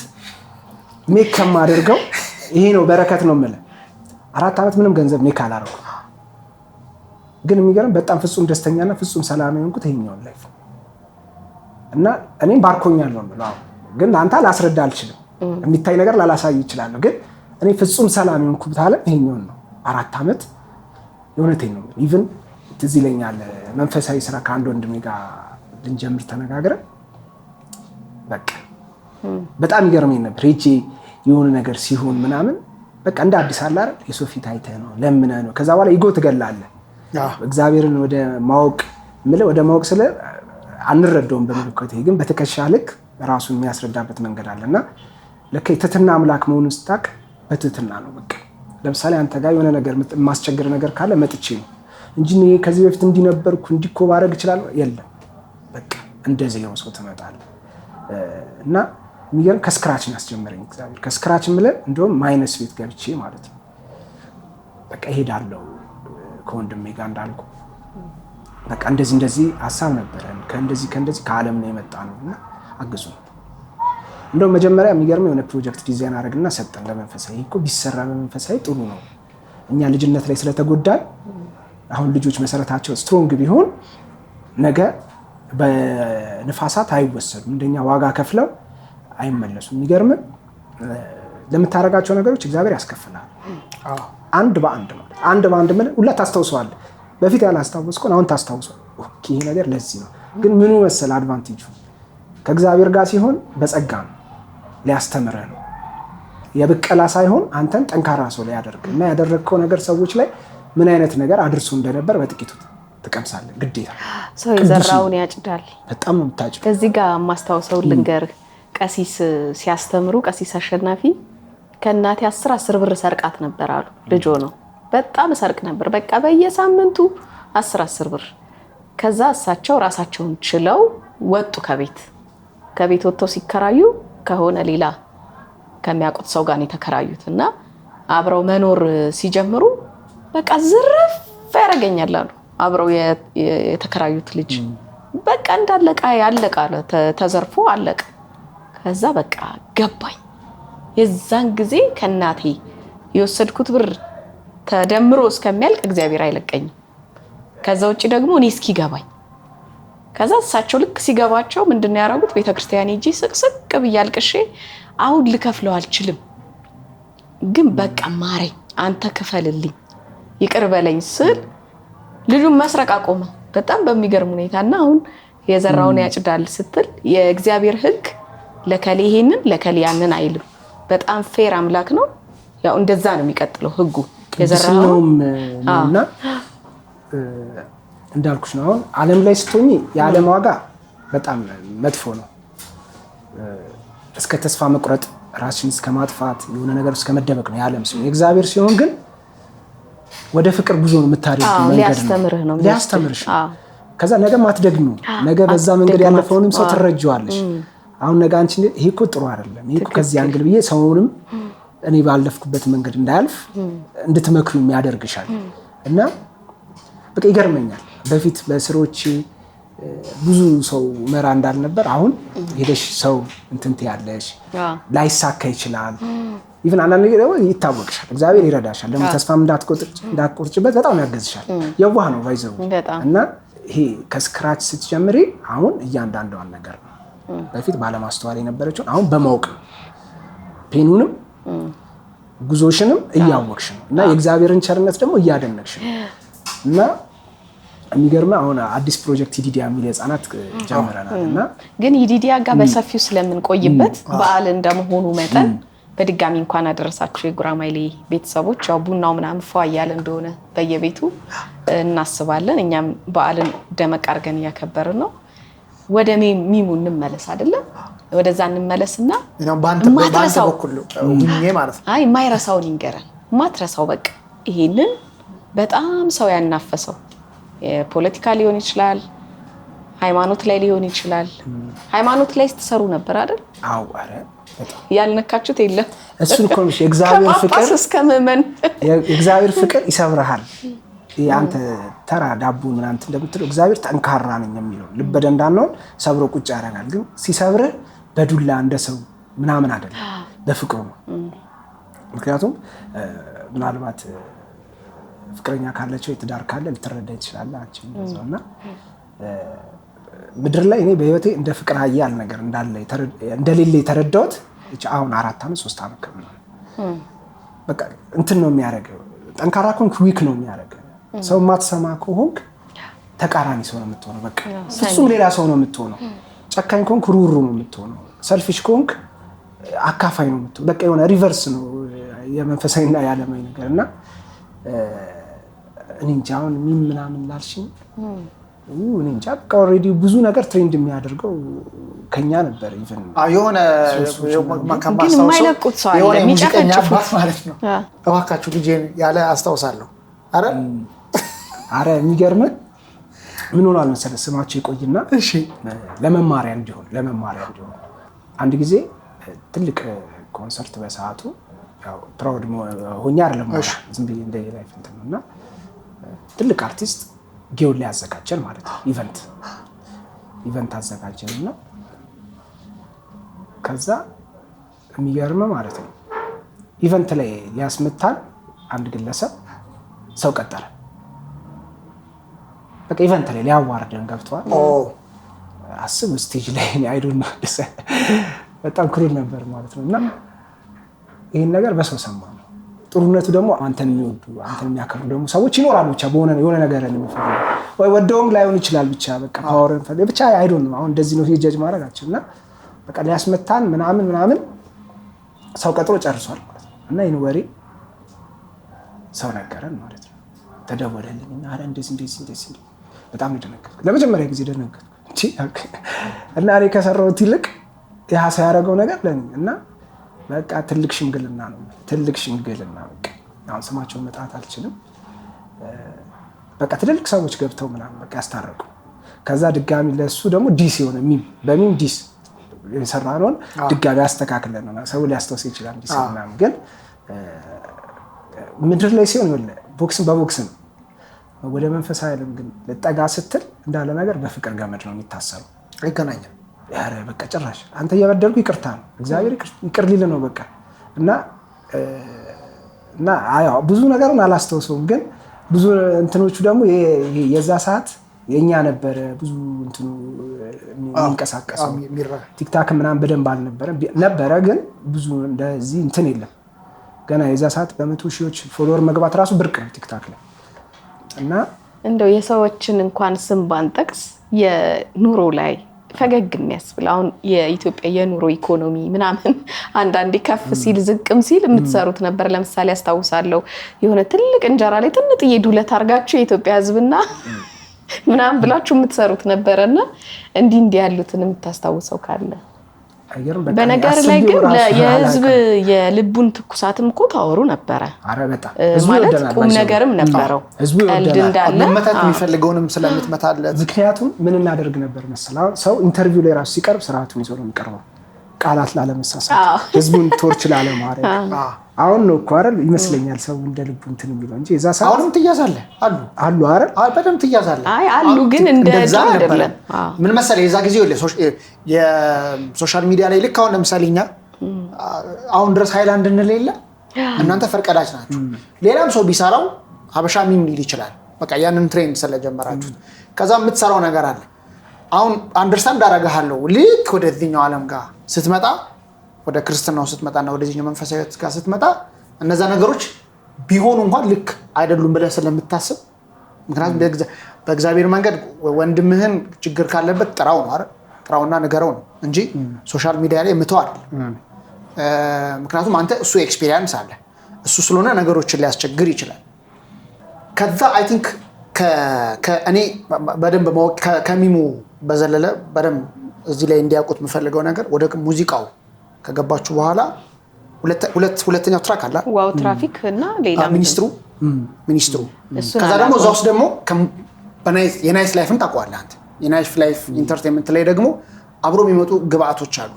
ሜክ ከማደርገው ይሄ ነው በረከት ነው የምልህ 4 ዓመት ምንም ገንዘብ ሜክ አላደረኩም። ግን የሚገርም በጣም ፍጹም ደስተኛና ፍጹም ሰላም የሆንኩት ይሄኛው ላይፍ እና እኔም ባርኮኛል ነው የምለው። ግን አንተ ላስረዳ አልችልም። የሚታይ ነገር ላላሳይ ይችላል። ግን እኔ ፍጹም ሰላም የሆንኩት አለ ይሄኛው ነው 4 ዓመት የእውነቴን ነው። ኢቭን ትዝ ይለኛል መንፈሳዊ ስራ ከአንድ ወንድሜ ጋር ልንጀምር ተነጋግረን በቃ በጣም ይገርመኝ ነበር። ሄጄ የሆነ ነገር ሲሆን ምናምን በቃ እንደ አዲስ አለ አይደል የሰው ፊት አይተህ ነው ለምነህ ነው። ከዛ በኋላ ኢጎ ትገላለህ። እግዚአብሔርን ወደ ማወቅ ወደ ማወቅ ስለ አንረዳውም በመልኩት ግን በተከሻ ልክ ራሱን የሚያስረዳበት መንገድ አለና ለካ የትህትና አምላክ መሆኑን ስታውቅ በትህትና ነው። በቃ ለምሳሌ አንተ ጋር የሆነ ነገር ማስቸገር ነገር ካለ መጥቼ ነው እንጂ እኔ ከዚህ በፊት እንዲነበርኩ እንዲኮ ባረግ ይችላል የለም። በቃ እንደዚህ ነው ሰው ትመጣለህ እና የሚገርም ከስክራች ያስጀመረኝ እግዚአብሔር። ከስክራች ምለን እንደውም ማይነስ ቤት ገብቼ ማለት ነው በቃ እሄዳለሁ ከወንድሜ ጋር እንዳልኩ በቃ እንደዚህ ሐሳብ ነበረን ከእንደዚህ ከዓለም ነው የመጣ ነውና አግዙ። እንደው መጀመሪያ የሚገርም የሆነ ፕሮጀክት ዲዛይን አደረግና ሰጠን ለመንፈሳዊ እኮ ቢሰራ በመንፈሳዊ ጥሩ ነው። እኛ ልጅነት ላይ ስለተጎዳን አሁን ልጆች መሰረታቸው ስትሮንግ ቢሆን ነገ በንፋሳት አይወሰዱም። እንደኛ ዋጋ ከፍለው አይመለሱም። የሚገርም ለምታረጋቸው ነገሮች እግዚአብሔር ያስከፍላል። አንድ በአንድ ማለት አንድ በአንድ ምን ሁላ ታስተውሰዋለህ። በፊት ያላስታወስኩን አሁን ታስታውሰው። ኦኬ ይሄ ነገር ለዚህ ነው። ግን ምኑ መሰለ አድቫንቴጁ ከእግዚአብሔር ጋር ሲሆን በጸጋ ነው ሊያስተምረህ ነው። የብቀላ ሳይሆን አንተን ጠንካራ ሰው ላይ ያደርግ እና ያደረግከው ነገር ሰዎች ላይ ምን አይነት ነገር አድርሶ እንደነበር በጥቂቱ ትቀምሳለህ። ግዴታ ሰው የዘራውን ያጭዳል። በጣም ነው የምታጭደው። እዚህ ጋር ማስታወሰው ልንገርህ። ቀሲስ ሲያስተምሩ ቀሲስ አሸናፊ ከእናቴ 10 ብር ሰርቃት ነበር አሉ። ልጆ ነው በጣም ሰርቅ ነበር። በቃ በየሳምንቱ 10 ብር። ከዛ እሳቸው ራሳቸውን ችለው ወጡ ከቤት ወጥተው ሲከራዩ ከሆነ ሌላ ከሚያውቁት ሰው ጋር ነው የተከራዩት እና አብረው መኖር ሲጀምሩ በቃ ዝርፍ ያደርገኛል አሉ አብረው የተከራዩት ልጅ በቃ እንዳለቃ ያለቃ ተዘርፎ አለቀ። ከዛ በቃ ገባኝ። የዛን ጊዜ ከናቴ የወሰድኩት ብር ተደምሮ እስከሚያልቅ እግዚአብሔር አይለቀኝም። ከዛ ውጪ ደግሞ እኔ እስኪገባኝ ከዛ እሳቸው ልክ ሲገባቸው ምንድነው ያደረጉት? ቤተክርስቲያን ሂጂ ስቅስቅ ብያልቅሼ አሁን ልከፍለው አልችልም፣ ግን በቃ ማረኝ፣ አንተ ክፈልልኝ፣ ይቅር በለኝ ስል ልጁን መስረቅ አቆመ በጣም በሚገርም ሁኔታና አሁን የዘራውን ያጭዳል ስትል የእግዚአብሔር ሕግ ለከሌ ይሄንን ለከሌ ያንን አይልም። በጣም ፌር አምላክ ነው። ያው እንደዛ ነው የሚቀጥለው ሕጉ የዘራውም እና እንዳልኩሽ ነው። አሁን ዓለም ላይ ስትሆኚ የዓለም ዋጋ በጣም መጥፎ ነው። እስከ ተስፋ መቁረጥ፣ ራስን እስከ ማጥፋት፣ የሆነ ነገር እስከ መደበቅ ነው የዓለም ሲሆን፣ የእግዚአብሔር ሲሆን ግን ወደ ፍቅር ጉዞ ነው የምታደርጊው። መንገድ ነው ሊያስተምርሽ። ከዛ ነገ ማትደግሙ ነገ በዛ መንገድ ያለፈውንም ሰው ትረጂዋለሽ። አሁን ነገ አንቺ ይሄ እኮ ጥሩ አይደለም፣ ይሄ እኮ ከዚህ አንግል ብዬ ሰውንም እኔ ባለፍኩበት መንገድ እንዳያልፍ እንድትመክሩ የሚያደርግሻል። እና በቃ ይገርመኛል። በፊት በስሮች ብዙ ሰው መራ እንዳልነበር አሁን ሄደሽ ሰው እንትንት ያለሽ ላይሳካ ይችላል። ኢቭን አንዳንድ ነገር ደግሞ ይታወቅሻል፣ እግዚአብሔር ይረዳሻል። ደግሞ ተስፋም እንዳትቆርጭበት በጣም ያገዝሻል። የዋህ ነው ባይዘው እና ይሄ ከስክራች ስትጀምሪ አሁን እያንዳንዷን ነገር ነው። በፊት ባለማስተዋል የነበረችውን አሁን በማወቅ ነው። ፔኑንም ጉዞሽንም እያወቅሽ ነው እና የእግዚአብሔርን ቸርነት ደግሞ እያደነቅሽ ነው። እና የሚገርመው አሁን አዲስ ፕሮጀክት ይዲዲያ የሚል የህፃናት ጀምረናል። እና ግን ይዲዲያ ጋር በሰፊው ስለምንቆይበት በዓል እንደመሆኑ መጠን በድጋሚ እንኳን አደረሳችሁ የጉራማይሌ ቤተሰቦች። ያው ቡናው ምናምን ፏ እያለ እንደሆነ በየቤቱ እናስባለን። እኛም በዓልን ደመቅ አድርገን እያከበርን ነው። ወደ ሚሙ እንመለስ አይደለም? ወደዛ እንመለስና ማትረሳው ማለት ነው። አይ የማይረሳውን ይንገረን። ማትረሳው በቃ ይሄንን በጣም ሰው ያናፈሰው የፖለቲካ ሊሆን ይችላል፣ ሃይማኖት ላይ ሊሆን ይችላል። ሃይማኖት ላይ ስትሰሩ ነበር አይደል? አዎ። አረ በጣም ያልነካችሁት የለም። እሱን እኮ ነው የእግዚአብሔር ፍቅር እስከ ምዕመን የእግዚአብሔር ፍቅር ይሰብርሃል። ያንተ ተራ ዳቦ ምናምን እንደምትለው እግዚአብሔር ጠንካራ ነኝ የሚለው ልበ ደንዳናውን ሰብሮ ቁጭ ያደርጋል። ግን ሲሰብርህ በዱላ እንደ ሰው ምናምን አይደለም፣ በፍቅሩ ነው። ምክንያቱም ምናልባት ፍቅረኛ ካለችው የትዳር ካለ ልትረዳ ይችላል አንቺ እንደዛውና ምድር ላይ እኔ በህይወቴ እንደ ፍቅር ኃያል ነገር እንዳለ እንደሌለ የተረዳሁት አሁን 4 ዓመት 3 ዓመት ከምናምን በቃ እንትን ነው የሚያደርገው። ጠንካራ ከሆንክ ዊክ ነው የሚያደርገው። ሰው ማትሰማ ከሆንክ ተቃራኒ ሰው ነው የምትሆነው። በቃ ፍጹም ሌላ ሰው ነው የምትሆነው። ጨካኝ ከሆንክ ሩሩ ነው የምትሆነው። ሰልፊሽ ከሆንክ አካፋይ ነው የምትሆነው። በቃ የሆነ ሪቨርስ ነው የመንፈሳዊና የዓለማዊ ነገር እና እኔ እንጃ አሁን ምናምን ላልሽኝ እኔ እንጃ በቃ ኦልሬዲ ብዙ ነገር ትሬንድ የሚያደርገው ከኛ ነበር። ኢቭን የሆነ የማይለቁት ሰው አለ የሚጨፈጭፉት ማለት ነው። እባካችሁ ልጄን ያለ አስታውሳለሁ። አረ የሚገርም ምን ሆኗል መሰለህ ስማቸው ይቆይና እሺ ለመማሪያ እንዲሆን አንድ ጊዜ ትልቅ ኮንሰርት በሰዓቱ ያው ፕራውድ ሆኛ አይደለም ዝም ብዬ እንደ ላይፍ እንትን ነውና ትልቅ አርቲስት ጌውን ላይ ያዘጋጀን ማለት ነው። ኢቨንት አዘጋጀንና ከዛ የሚገርም ማለት ነው ኢቨንት ላይ ሊያስመታን አንድ ግለሰብ ሰው ቀጠረ። በቃ ኢቨንት ላይ ሊያዋርደን ገብቷል። አስብ ስቴጅ ላይ እኔ አይዶን ነው በጣም ክሩል ነበር ማለት ነውና ይሄን ነገር በሰው ሰማ ነው። ጥሩነቱ ደግሞ አንተን የሚወዱ አንተን የሚያከብሩ ደግሞ ሰዎች ይኖራሉ። ብቻ በሆነ የሆነ ነገር የሚፈልጉ ወይ ወደውም ላይሆን ይችላል። ብቻ በቃ ፓወርን ፈልግ ብቻ አይዶን ነው። አሁን እንደዚህ ነው ጀጅ ማድረጋችሁና በቃ ሊያስመታን ምናምን ሰው ቀጥሮ ጨርሷል ማለት ነው። እና ይሄን ወሬ ሰው ነገረን ማለት ነው። ተደወለልኝ አረ እንደዚህ በጣም ደነገጥኩ። ለመጀመሪያ ጊዜ ደነገጥኩ እና እኔ ከሰራሁት ይልቅ ያ ሰው ያደረገው ነገር ለኔ እና በቃ ትልቅ ሽምግልና ነው። በቃ አሁን ስማቸውን መጥራት አልችልም። በቃ ትልልቅ ሰዎች ገብተው ምናምን በቃ ያስታረቁ። ከዛ ድጋሚ ለሱ ደግሞ ዲስ የሆነ በሚም ዲስ የሰራነውን ድጋሚ ያስተካክለን ነው። ሰው ሊያስተውስ ይችላል ዲስ ምናምን፣ ግን ምድር ላይ ሲሆን ቦክስን በቦክስ ነው ወደ መንፈሳዊ ዓለም ግን ልጠጋ ስትል እንዳለ ነገር በፍቅር ገመድ ነው የሚታሰረው። አይገናኝም። ያረ በቃ ጭራሽ አንተ እየበደልኩ ይቅርታ ነው እግዚአብሔር ይቅር ሊል ነው በቃ እና አዎ ብዙ ነገርን አላስተውሰውም። ግን ብዙ እንትኖቹ ደግሞ የዛ ሰዓት የኛ ነበረ ብዙ እንትኑ የሚንቀሳቀሰው ቲክታክ ምናምን በደንብ አልነበረም ነበረ፣ ግን ብዙ እንደዚህ እንትን የለም ገና የዛ ሰዓት በመቶ ሺዎች ፎሎወር መግባት ራሱ ብርቅ ነው ቲክታክ ላይ። እና እንደው የሰዎችን እንኳን ስም ባንጠቅስ የኑሮ ላይ ፈገግ የሚያስብል አሁን የኢትዮጵያ የኑሮ ኢኮኖሚ ምናምን አንዳንዴ ከፍ ሲል ዝቅም ሲል የምትሰሩት ነበር። ለምሳሌ አስታውሳለሁ የሆነ ትልቅ እንጀራ ላይ ትንጥዬ ዱለት አርጋችሁ የኢትዮጵያ ሕዝብና ምናምን ብላችሁ የምትሰሩት ነበርና እንዲህ ያሉትን የምታስታውሰው ካለ? በነገር ላይ ግን የህዝብ የልቡን ትኩሳትም እኮ ታወሩ ነበረ። አረ በጣም ማለት ቁም ነገርም ነበረው። ቀልድ እንዳለ መመታት የሚፈልገውንም ስለምትመታለት። ምክንያቱም ምን እናደርግ ነበር መሰለህ ሰው ኢንተርቪው ላይ ራሱ ሲቀርብ ስርዓቱን ይዞ ነው የሚቀርበው፣ ቃላት ላለመሳሳት ህዝቡን ቶርች ላለማድረግ። አሁን ነው እኮ አይደል ይመስለኛል ሰው እንደ ልቡ እንትን የሚለው እንጂ የዛ ሰዓት አሁንም ትያዛለህ አሉ አይደል? በደምብ ትያዛለህ። አይ አሉ ግን እንደዛ አይደለም። ምን መሰለህ የዛ ጊዜ የሶሻል ሚዲያ ላይ ልክ አሁን ለምሳሌ እኛ አሁን ድረስ ሃይላንድ እንሌለ እናንተ ፈርቀዳጅ ናችሁ። ሌላም ሰው ቢሰራው ሀበሻ ምን ሊል ይችላል። በቃ ያንን ትሬንድ ስለጀመራችሁት ከዛ የምትሰራው ነገር አለ። አሁን አንደርስታንድ አደርግሃለሁ። ልክ ወደዚህኛው ዓለም ጋር ስትመጣ ወደ ክርስትናው ስትመጣና ወደዚህኛው መንፈሳዊ ጋር ስትመጣ እነዛ ነገሮች ቢሆኑ እንኳን ልክ አይደሉም ብለህ ስለምታስብ፣ ምክንያቱም በእግዚአብሔር መንገድ ወንድምህን ችግር ካለበት ጥራው ነው አይደል? ጥራውና ንገረው ነው እንጂ ሶሻል ሚዲያ ላይ ምተው አይደል? ምክንያቱም አንተ እሱ ኤክስፒሪየንስ አለ እሱ ስለሆነ ነገሮችን ሊያስቸግር ይችላል። ከዛ አይ ቲንክ ከእኔ በደንብ ማወቅ ከሚሙ በዘለለ በደንብ እዚህ ላይ እንዲያውቁት የምፈልገው ነገር ወደ ሙዚቃው ከገባችሁ በኋላ ሁለተኛው ትራክ አለ ዋው ትራፊክ እና ሌላ ሚኒስትሩ ከዛ ደግሞ እዛ ውስጥ ደግሞ የናይት ላይፍን ታውቀዋለህ አንተ። የናይት ላይፍ ኢንተርቴንመንት ላይ ደግሞ አብሮ የሚመጡ ግብአቶች አሉ።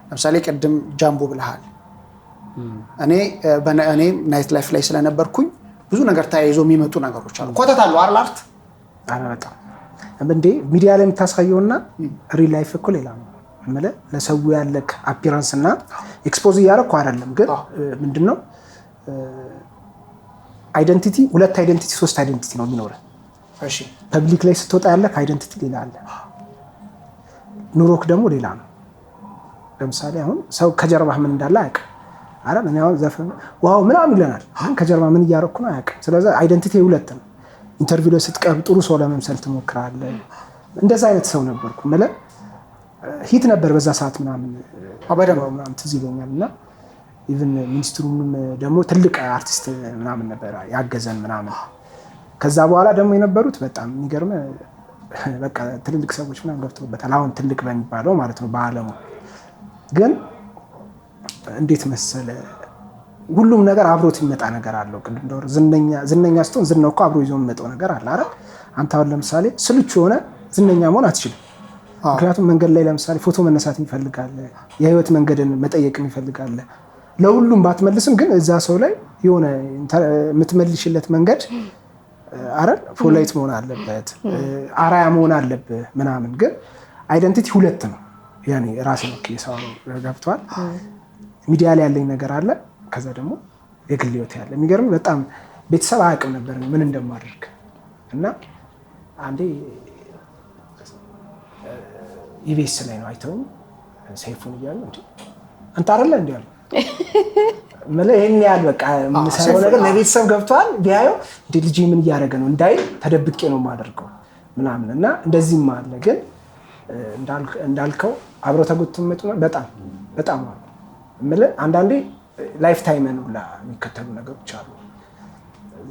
ለምሳሌ ቅድም ጃምቦ ብለሃል። እኔ ናይት ላይፍ ላይ ስለነበርኩኝ ብዙ ነገር ተያይዞ የሚመጡ ነገሮች አሉ። ኮተት አሉ አርት በጣም እንዴ ሚዲያ ላይ የምታሳየውና ሪል ላይፍ እኮ ሌላ ነው። ማለት ለሰው ያለክ አፒራንስ እና ኤክስፖዝ እያደረኩ አይደለም፣ ግን ምንድነው አይደንቲቲ ሁለት አይደንቲቲ ሶስት አይደንቲቲ ነው የሚኖረው። እሺ ፐብሊክ ላይ ስትወጣ ያለክ አይደንቲቲ ሌላ አለ፣ ኑሮክ ደግሞ ሌላ ነው። ለምሳሌ አሁን ሰው ከጀርባህ ምን እንዳለ አያውቅም አይደል? እኔ አሁን ዘፈን ዋው ምናምን ይለናል፣ ከጀርባ ምን እያደረኩ ነው አያውቅም። ስለዚህ አይደንቲቲ ሁለት ነው። ኢንተርቪው ላይ ስትቀርብ ጥሩ ሰው ለመምሰል ትሞክራለህ። እንደዛ አይነት ሰው ነበርኩ ማለት ሂት ነበር በዛ ሰዓት ምናምን ምናምን ትዝ ይለኛል። እና ኢቭን ሚኒስትሩንም ደግሞ ትልቅ አርቲስት ምናምን ነበር ያገዘን ምናምን። ከዛ በኋላ ደግሞ የነበሩት በጣም የሚገርም በቃ ትልልቅ ሰዎች ምናምን ገብተውበታል። አሁን ትልቅ በሚባለው ማለት ነው በዓለሙ። ግን እንዴት መሰለ ሁሉም ነገር አብሮት የሚመጣ ነገር አለው። ቅድም እንደው ዝነኛ ስትሆን ዝናው እኮ አብሮ ይዞ የሚመጣው ነገር አለ አይደል? አንተ አሁን ለምሳሌ ስልቹ ሆነ ዝነኛ መሆን አትችልም። ምክንያቱም መንገድ ላይ ለምሳሌ ፎቶ መነሳት ይፈልጋል፣ የህይወት መንገድን መጠየቅ ይፈልጋል። ለሁሉም ባትመልስም ግን እዛ ሰው ላይ የሆነ የምትመልሽለት መንገድ አይደል ፎላይት መሆን አለበት፣ አራያ መሆን አለበት ምናምን። ግን አይደንቲቲ ሁለት ነው። ያኔ ራስ ነው ከሰው ገብቷል። ሚዲያ ላይ ያለኝ ነገር አለ፣ ከዛ ደግሞ የግል ህይወት ያለ። የሚገርም በጣም ቤተሰብ አያውቅም ነበር ምን እንደማደርግ። እና አንዴ ኢቢኤስ ላይ ነው አይተው ሰይፉን እያሉ እንዴ አንተ አይደለ እንዴ ያሉ ማለት ይሄን ያህል በቃ ምንሰራው ነገር ለቤተሰብ ገብቷል። ቢያየው እንዴ ልጅ ምን እያደረገ ነው እንዳይ ተደብቄ ነው የማደርገው ምናምን። እና እንደዚህም አለ። ግን እንዳልከው አብረው ተጎትተው መጡ። በጣም ማለት አንዳንዴ ላይፍ ታይምን ሁላ የሚከተሉ ነገሮች አሉ።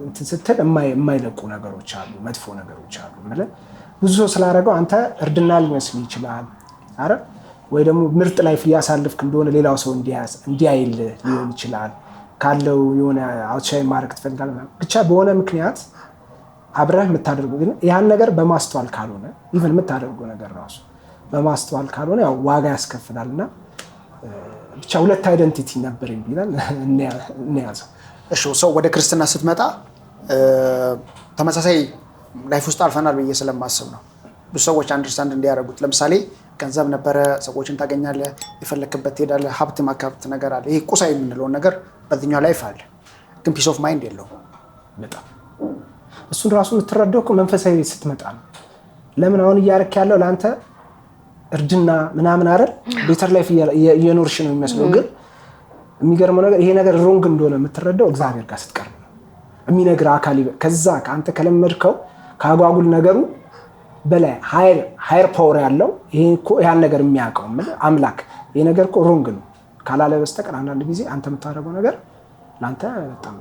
እንትን ስትል የማይለቁ ነገሮች አሉ፣ መጥፎ ነገሮች አሉ። ማለት ብዙ ሰው ስላደረገው አንተ እርድና ሊመስል ይችላል አይደል? ወይ ደግሞ ምርጥ ላይፍ እያሳልፍክ እንደሆነ ሌላው ሰው እንዲያይል ሊሆን ይችላል። ካለው የሆነ አውትሻይን ማድረግ ትፈልጋለህ ብቻ በሆነ ምክንያት አብረህ የምታደርገው ግን ያን ነገር በማስተዋል ካልሆነ ኢቭን የምታደርገው ነገር ራሱ በማስተዋል ካልሆነ ያው ዋጋ ያስከፍላልና ብቻ ሁለት አይደንቲቲ ነበር ይላል እንያዘው። እሺ ሰው ወደ ክርስትና ስትመጣ ተመሳሳይ ላይፍ ውስጥ አልፈናል ብዬ ስለማስብ ነው ብዙ ሰዎች አንደርስታንድ እንዲያደርጉት። ለምሳሌ ገንዘብ ነበረ፣ ሰዎችን ታገኛለህ፣ የፈለክበት ትሄዳለህ፣ ሀብት ማካብት ነገር አለ። ይሄ ቁሳዊ የምንለውን ነገር በዚህኛው ላይፍ አለ፣ ግን ፒስ ኦፍ ማይንድ የለውም። በጣም እሱን ራሱ የምትረዳው እኮ መንፈሳዊ ቤት ስትመጣ ነው። ለምን አሁን እያረክ ያለው ለአንተ እርድና ምናምን አይደል? ቤተር ላይፍ እየኖርሽ ነው የሚመስለው። ግን የሚገርመው ነገር ይሄ ነገር ሮንግ እንደሆነ የምትረዳው እግዚአብሔር ጋር ስትቀርብ ነው። የሚነግር አካል ከዛ ከአንተ ከለመድከው ከአጓጉል ነገሩ በላይ ሃየር ፓወር ያለው ይሄ እኮ ያን ነገር የሚያውቀው አምላክ ይሄ ነገር እኮ ሮንግ ነው ካላለ በስተቀር አንዳንድ ጊዜ አንተ የምታደርገው ነገር ለአንተ በጣም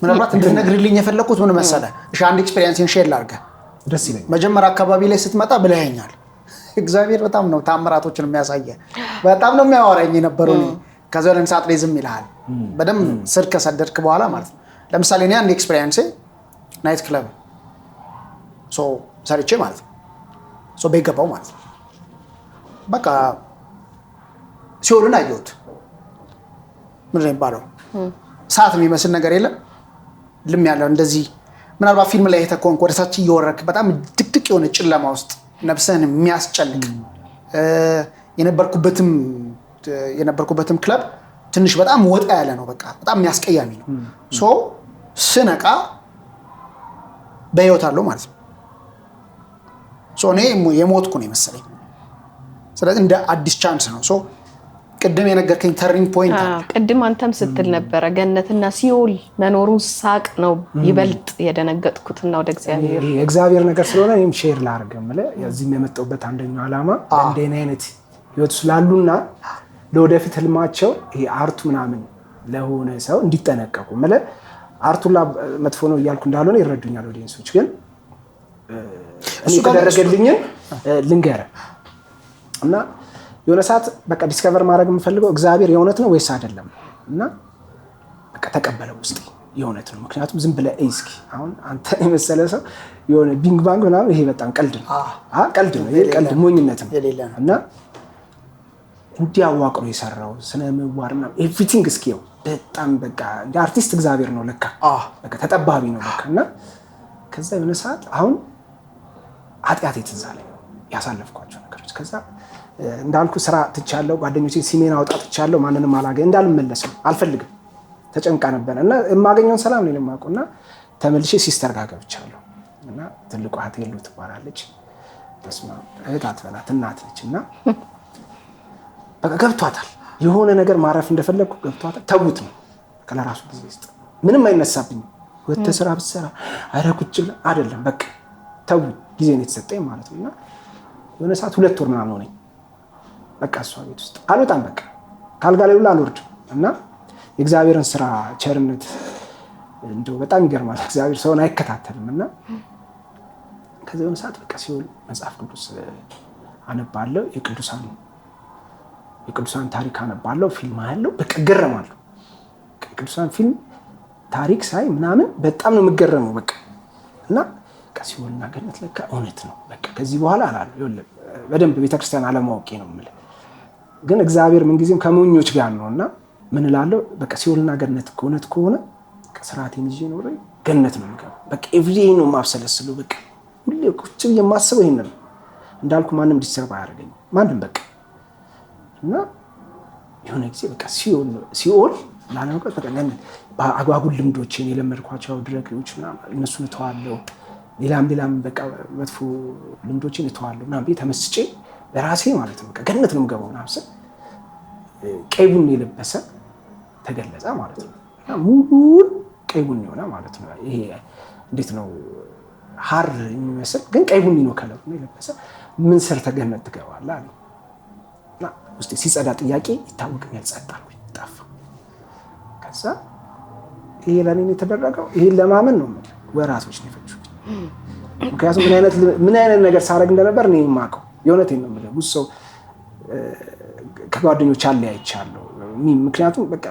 ምናልባት እንድትነግርልኝ የፈለኩት ምን መሰለህ? እሺ አንድ ኤክስፔሪየንስን ሼር ላድርግህ። ደስ ይለኛል። መጀመሪያ አካባቢ ላይ ስትመጣ ብለኸኛል። እግዚአብሔር በጣም ነው ታምራቶችን የሚያሳየህ፣ በጣም ነው የሚያወራኝ የነበረው። ከዛ ለምን ሰዓት ላይ ዝም ይልሃል? በደንብ ስር ከሰደድክ በኋላ ማለት ነው። ለምሳሌ እኔ አንድ ኤክስፔሪየንስ ናይት ክለብ ሰርቼ ማለት ነው ቤት ገባሁ ማለት ነው። በቃ ሲኦልን አየሁት። ምንድን ነው የሚባለው? ሰዓት የሚመስል ነገር የለም ልም ያለው እንደዚህ ምናልባት ፊልም ላይ የተኮንክ ወደ ታች እየወረድክ በጣም ድቅድቅ የሆነ ጨለማ ውስጥ ነፍስህን የሚያስጨንቅ የነበርኩበትም ክለብ ትንሽ በጣም ወጣ ያለ ነው። በቃ በጣም የሚያስቀያሚ ነው። ስነቃ በህይወት አለው ማለት ነው። እኔ የሞትኩ ነው የመሰለኝ። ስለዚህ እንደ አዲስ ቻንስ ነው። ቅድም የነገርከኝ ተርኒንግ ፖይንት አለ። ቅድም አንተም ስትል ነበረ ገነትና ሲኦል መኖሩ ሳቅ ነው ይበልጥ የደነገጥኩትና ወደ እግዚአብሔር ነገር ስለሆነ እኔም ሼር ላድርግ ማለት እዚህም የመጣሁበት አንደኛው ዓላማ እንደኔ አይነት ህይወት ስላሉና ለወደፊት ህልማቸው ይሄ አርቱ ምናምን ለሆነ ሰው እንዲጠነቀቁ ማለት አርቱላ መጥፎ ነው እያልኩ እንዳልሆነ ይረዱኛል ኦዲየንሶች። ግን እኔ ተደረገልኝን ልንገርህ እና የሆነ ሰዓት በቃ ዲስከቨር ማድረግ የምፈልገው እግዚአብሔር የእውነት ነው ወይስ አይደለም እና በቃ ተቀበለው ውስጥ የእውነት ነው። ምክንያቱም ዝም ብለህ እስኪ አሁን አንተ የመሰለ ሰው የሆነ ቢንግ ባንግ ምናምን ይሄ በጣም ቀልድ ነው። ቀልድ ነው፣ ይሄ ቀልድ ሞኝነት ነው። እና እንዲያዋቅሩ የሰራው ስነ ምግባር ምናምን ኤቭሪቲንግ እስኪው በጣም በቃ እንደ አርቲስት እግዚአብሔር ነው ለካ በቃ ተጠባቢ ነው ለካ። እና ከዛ የሆነ ሰዓት አሁን ኃጢአት ትዝ አለኝ ያሳለፍኳቸው ነገሮች። ከዛ እንዳልኩ ስራ ትቻለሁ፣ ጓደኞቼ ሲሜን አውጣ ትቻለሁ፣ ማንንም አላገኝ እንዳልመለስም አልፈልግም። ተጨንቃ ነበር እና የማገኘውን ሰላም ነው የማውቀው። እና ተመልሼ ሲስተር ጋር ገብቻለሁ እና ትልቁ እህት ሄሉ ትባላለች። ተስማ እህት አትበላት እናት ነች። እና በቃ ገብቷታል የሆነ ነገር ማረፍ እንደፈለግኩ ገብቷታል። ተውት ነው ከለራሱ ጊዜ ውስጥ ምንም አይነሳብኝ። ወተ ስራ ብትሰራ አረ ቁጭ አይደለም በቃ ተው ጊዜ ነው የተሰጠኝ ማለት ነው። እና የሆነ ሰዓት 2 ወር ምናምን ሆነኝ በቃ እሷ ቤት ውስጥ አልወጣም። በቃ ካልጋ ላይ ሁሉ አልወርድም። እና የእግዚአብሔርን ስራ ቸርነት እንደው በጣም ይገርማል። እግዚአብሔር ሰውን አይከታተልም። እና ከዛ የሆነ ሰዓት በቃ ሲኦል መጽሐፍ ቅዱስ አነባለሁ፣ የቅዱሳን ታሪክ አነባለሁ፣ ፊልም አያለሁ፣ በቃ እገረማለሁ። የቅዱሳን ፊልም ታሪክ ሳይ ምናምን በጣም ነው የምገረመው። በቃ እና ሲኦልና ገነት ለካ እውነት ነው። በቃ ከዚህ በኋላ አላለሁ በደንብ ቤተክርስቲያን አለማወቄ ነው የምልህ። ግን እግዚአብሔር ምንጊዜም ከሞኞች ጋር ነው። እና ምን እላለሁ በቃ ሲኦልና ገነት እውነት ከሆነ ከስርዓቴን ይዤ ኖሬ ገነት ነው የምገባው። በቃ ኤቭሪዴይ ነው የማብሰለስለው። በቃ ሁሌ ቁጭ ብዬ የማስበው ይሄንን ነው። እንዳልኩ ማንም ዲስተርብ አያደርገኝም ማንም በቃ። እና የሆነ ጊዜ በቃ ሲኦል ላለመውቀት በቃ ገነት በአጓጉል ልምዶችን የለመድኳቸው ድረግዎች ምናምን እነሱን እተዋለሁ። ሌላም በቃ መጥፎ ልምዶችን እተዋለሁ ምናምን ቤት ተመስጬ በራሴ ማለት ነው በቃ ገነት ነው የምገባው ምናምን ስል ቀይ ቡኒ የለበሰ ተገለጸ ማለት ነው። እና ሙሉን ቀይ ቡኒ ሆነ ማለት ነው። ይሄ እንዴት ነው ሐር የሚመስል ግን ቀይ ቡኒ ነው ከለሩ የለበሰ ምን ሰርተህ ገነት ትገባለህ አለ። እና ውስጤ ሲጸዳ ጥያቄ ይታወቀኛል። ጸጥ አልኩኝ፣ ጠፋ። ከዛ ይሄ ለኔ የተደረገው ይሄን ለማመን ነው ወራቶች ነው የፈጁት። ምክንያቱም ምን አይነት ነገር ሳደርግ እንደነበር እኔ የማውቀው የእውነቴን ነው የምልህ። ብዙ ሰው ከጓደኞች አለያይቻለሁ። ምክንያቱም በቃ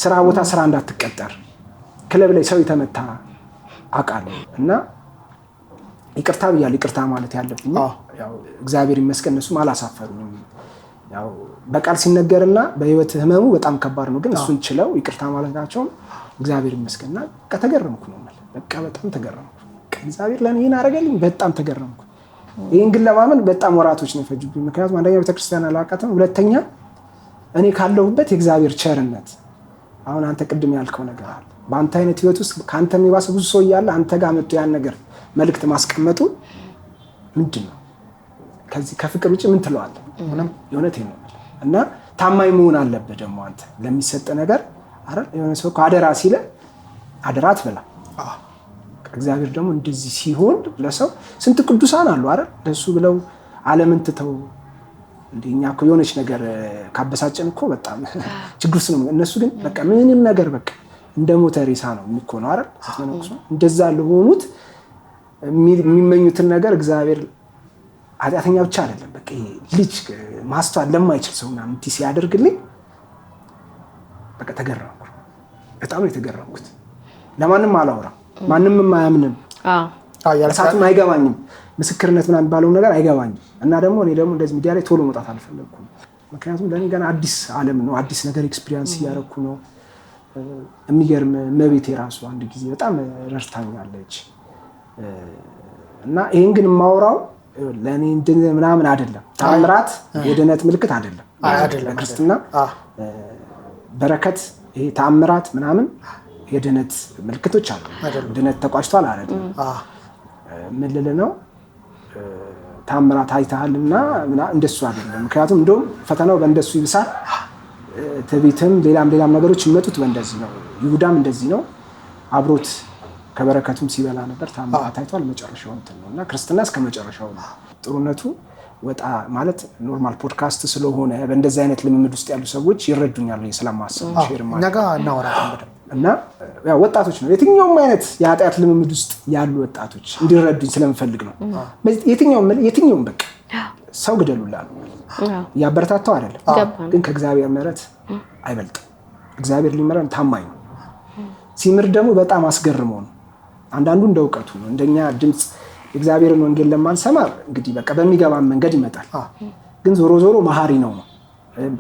ስራ ቦታ ስራ እንዳትቀጠር ክለብ ላይ ሰው የተመታ አውቃለሁ። እና ይቅርታ ብያለሁ። ይቅርታ ማለት ያለብኝ ያው እግዚአብሔር ይመስገን እነሱም አላሳፈሩኝም። ያው በቃል ሲነገርና በህይወት ህመሙ በጣም ከባድ ነው። ግን እሱን ችለው ይቅርታ ማለታቸው እግዚአብሔር ይመስገንና በቃ ተገረምኩ ነው ማለት በቃ በጣም ተገረምኩ። እግዚአብሔር ለኔ ይሄን አደረገልኝ በጣም ተገረምኩ። ይሄን ግን ለማመን በጣም ወራቶች ነው የፈጁብኝ። ምክንያቱም አንደኛ ቤተክርስቲያን አላውቃትም፣ ሁለተኛ እኔ ካለሁበት የእግዚአብሔር ቸርነት አሁን አንተ ቅድም ያልከው ነገር አለ። በአንተ አይነት ህይወት ውስጥ ከአንተ የሚባሰ ብዙ ሰው እያለ አንተ ጋር መጥቶ ያን ነገር መልእክት ማስቀመጡ ምንድን ነው? ከዚህ ከፍቅር ውጭ ምን ትለዋለህ? ምንም። የእውነቴን ነው። እና ታማኝ መሆን አለብህ ደግሞ አንተ ለሚሰጥ ነገር አይደል? የሆነ ሰው አደራ ሲለ አደራ አትበላ። እግዚአብሔር ደግሞ እንደዚህ ሲሆን ለሰው ስንት ቅዱሳን አሉ አይደል? ለሱ ብለው ዓለምን ትተው እንደኛ እኮ የሆነች ነገር ካበሳጨን እኮ በጣም ችግር ውስጥ ነው። እነሱ ግን በቃ ምንም ነገር በቃ እንደ ሞተ ሬሳ ነው የሚኮነው አይደል? ስትመነኩሱ እንደዛ ለሆኑት የሚመኙትን ነገር እግዚአብሔር ኃጢአተኛ ብቻ አይደለም በቃ ልጅ ማስተዋል ለማይችል ሰው ምናምን እንዲህ ሲያደርግልኝ በቃ ተገረምኩ። በጣም ነው የተገረምኩት። ለማንም አላወራም፣ ማንም አያምንም፣ እሳቱም አይገባኝም፣ ምስክርነት ምናምን የሚባለው ነገር አይገባኝም። እና ደግሞ እኔ ደግሞ እንደዚህ ሚዲያ ላይ ቶሎ መውጣት አልፈለግኩም። ምክንያቱም ለእኔ ገና አዲስ ዓለም ነው፣ አዲስ ነገር ኤክስፒሪየንስ እያደረኩ ነው። የሚገርም እመቤቴ ራሱ አንድ ጊዜ በጣም ረድታኛለች። እና ይሄን ግን የማወራው ለእኔ ምናምን አይደለም። ታምራት የድነት ምልክት አይደለም። ክርስትና በረከት ይሄ ታምራት ምናምን የድነት ምልክቶች አሉ። ድነት ተቋጭቷል አይደለም። ምን ልል ነው? ታምራት አይተሃልና እንደሱ አይደለም። ምክንያቱም እንደውም ፈተናው በእንደሱ ይብሳል። ትዕቢትም ሌላም ነገሮች የሚመጡት በእንደዚህ ነው። ይሁዳም እንደዚህ ነው። አብሮት ከበረከቱም ሲበላ ነበር። ታምራት አይቷል። መጨረሻው እንትን ነው እና ክርስትና እስከ መጨረሻው ነው። ጥሩነቱ ወጣ ማለት ኖርማል ፖድካስት ስለሆነ በእንደዚህ አይነት ልምምድ ውስጥ ያሉ ሰዎች ይረዱኛል ስለማስብ ሼር ማለት ነገ እናወራለን። እና ያው ወጣቶች ነው የትኛውም አይነት የኃጢአት ልምምድ ውስጥ ያሉ ወጣቶች እንዲረዱኝ ስለምፈልግ ነው። የትኛውም በቃ ሰው ግደሉላሉ ያበረታታው አይደለም፣ ግን ከእግዚአብሔር ምሕረት አይበልጥም። እግዚአብሔር ሊመረን ታማኝ ነው። ሲምር ደግሞ በጣም አስገርመው ነው። አንዳንዱ እንደ እውቀቱ ነው። እንደኛ ድምፅ የእግዚአብሔርን ወንጌል ለማንሰማ እንግዲህ በቃ በሚገባን መንገድ ይመጣል። ግን ዞሮ ዞሮ መሐሪ ነው።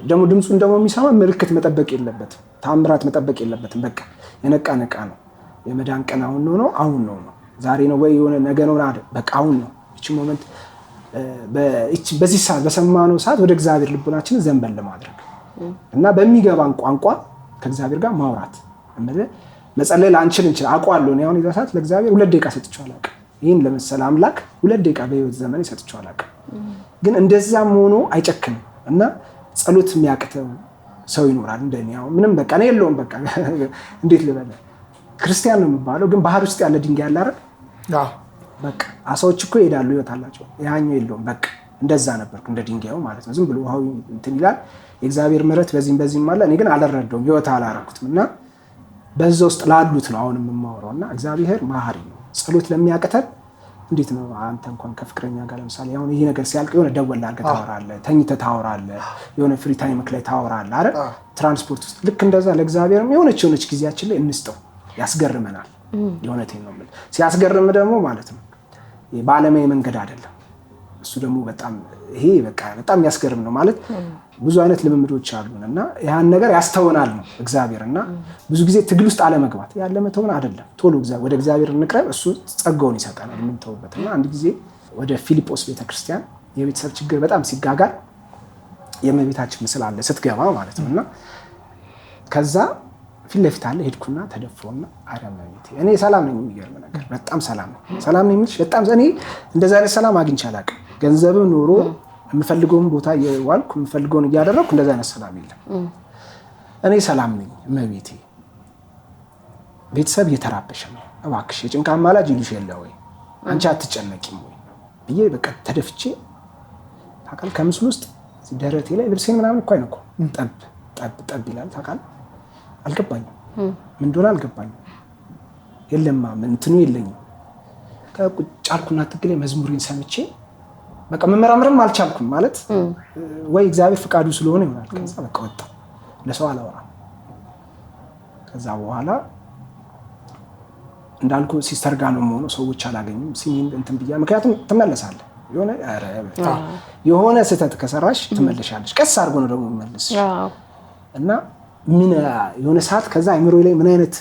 ደግሞ ድምፁን ደግሞ የሚሰማ ምልክት መጠበቅ የለበትም፣ ታምራት መጠበቅ የለበትም። በቃ የነቃ ነው። የመዳን ቀን አሁን ነው፣ አሁን ነው። ዛሬ ነው ወይ የሆነ ነገ ነው አይደል? በቃ አሁን ነው። እቺ ሞመንት በዚህ ሰዓት በሰማነው ሰዓት ወደ እግዚአብሔር ልቦናችንን ዘንበል ለማድረግ እና በሚገባን ቋንቋ ከእግዚአብሔር ጋር ማውራት መጸለይ ላንችል እንችላለን። አውቀዋለሁ እኔ አሁን የዛ ሰዓት ለእግዚአብሔር 2 ደቂቃ ሰጥቼው አላውቅም። ይህን ለመሰለ አምላክ 2 ደቂቃ በህይወት ዘመኔ ሰጥቼው አላውቅም። ግን እንደዛም ሆኖ አይጨክንም እና ጸሎት የሚያቅተው ሰው ይኖራል እንደኔ። አሁን ምንም በቃ እኔ የለውም በቃ እንዴት ልበለ ክርስቲያን ነው የሚባለው፣ ግን ባህር ውስጥ ያለ ድንጋይ አለ አይደል? በቃ አሳዎች እኮ ይሄዳሉ ህይወት አላቸው፣ ያኛው የለውም። በቃ እንደዛ ነበርኩ እንደ ድንጋዩ ማለት ነው። ዝም ብሎ ውሃው እንትን ይላል። የእግዚአብሔር ምሕረት በዚህም አለ። እኔ ግን አልረዳውም፣ ህይወት አላረኩትም። እና በዛ ውስጥ ላሉት ነው አሁን የምማወራው። እና እግዚአብሔር መሐሪ ነው። ጸሎት ለሚያቅተን እንዴት ነው? አንተ እንኳን ከፍቅረኛ ጋር ለምሳሌ አሁን ይሄ ነገር ሲያልቅ የሆነ ደወል አድርገህ ታወራለህ፣ ተኝተህ ታወራለህ፣ የሆነ ፍሪ ታይም ላይ ታወራለህ አይደል? ትራንስፖርት ውስጥ ልክ እንደዛ ለእግዚአብሔርም የሆነች ጊዜያችን ላይ እንስጠው። ያስገርመናል። የሆነቴን ነው የምልህ። ሲያስገርም ደግሞ ማለት ነው በዓለማዊ መንገድ አይደለም። እሱ ደግሞ በጣም ይሄ በቃ በጣም ያስገርም ነው ማለት ብዙ አይነት ልምምዶች አሉን እና ያን ነገር ያስተውናል ነው እግዚአብሔር። እና ብዙ ጊዜ ትግል ውስጥ አለመግባት ያለ መተውን አይደለም። ቶሎ ወደ እግዚአብሔር እንቅረብ፣ እሱ ጸጋውን ይሰጠናል የምንተውበት። እና አንድ ጊዜ ወደ ፊልጶስ ቤተክርስቲያን የቤተሰብ ችግር በጣም ሲጋጋል የእመቤታችን ምስል አለ ስትገባ ማለት ነው። እና ከዛ ፊት ለፊት አለ ሄድኩና ተደፍሮና አረመኔት እኔ ሰላም ነኝ። የሚገርም ነገር በጣም ሰላም ነኝ የሚልሽ በጣም እኔ እንደዛ አይነት ሰላም አግኝቼ አላውቅም። ገንዘብ ኖሮ የምፈልገውን ቦታ የዋልኩ የምፈልገውን እያደረኩ እንደዛ አይነት ሰላም የለም። እኔ ሰላም ነኝ እመቤቴ። ቤተሰብ እየተራበሸ ነው፣ እባክሽ የጭንቃ አማላጅ ይሉሽ የለ ወይ አንቺ አትጨነቂም ወይ ብዬ በቃ ተደፍቼ ታውቃለህ። ከምስሉ ውስጥ ደረቴ ላይ ልብሴን ምናምን እኮ አይነኩ ጠብ ይላል ታውቃለህ። አልገባኝም፣ ምን እንደሆነ አልገባኝም። የለማ እንትኑ የለኝም። ከቁጭ አልኩና ትግሌ መዝሙሪን ሰምቼ በቃ መመራመርም አልቻልኩም ማለት ወይ እግዚአብሔር ፍቃዱ ስለሆነ ይሆናል። ከዛ በቃ ወጣ፣ ለሰው አላወራም። ከዛ በኋላ እንዳልኩ ሲስተር ጋር ነው የምሆነው፣ ሰዎች አላገኝም። ሲሚን እንትን ብያ ምክንያቱም ትመለሳለህ። የሆነ ስህተት ከሰራሽ ትመለሻለሽ። ቀስ አድርጎ ነው ደግሞ የሚመልስሽ እና ምን የሆነ ሰዓት ከዛ አይምሮ ላይ ምን አይነት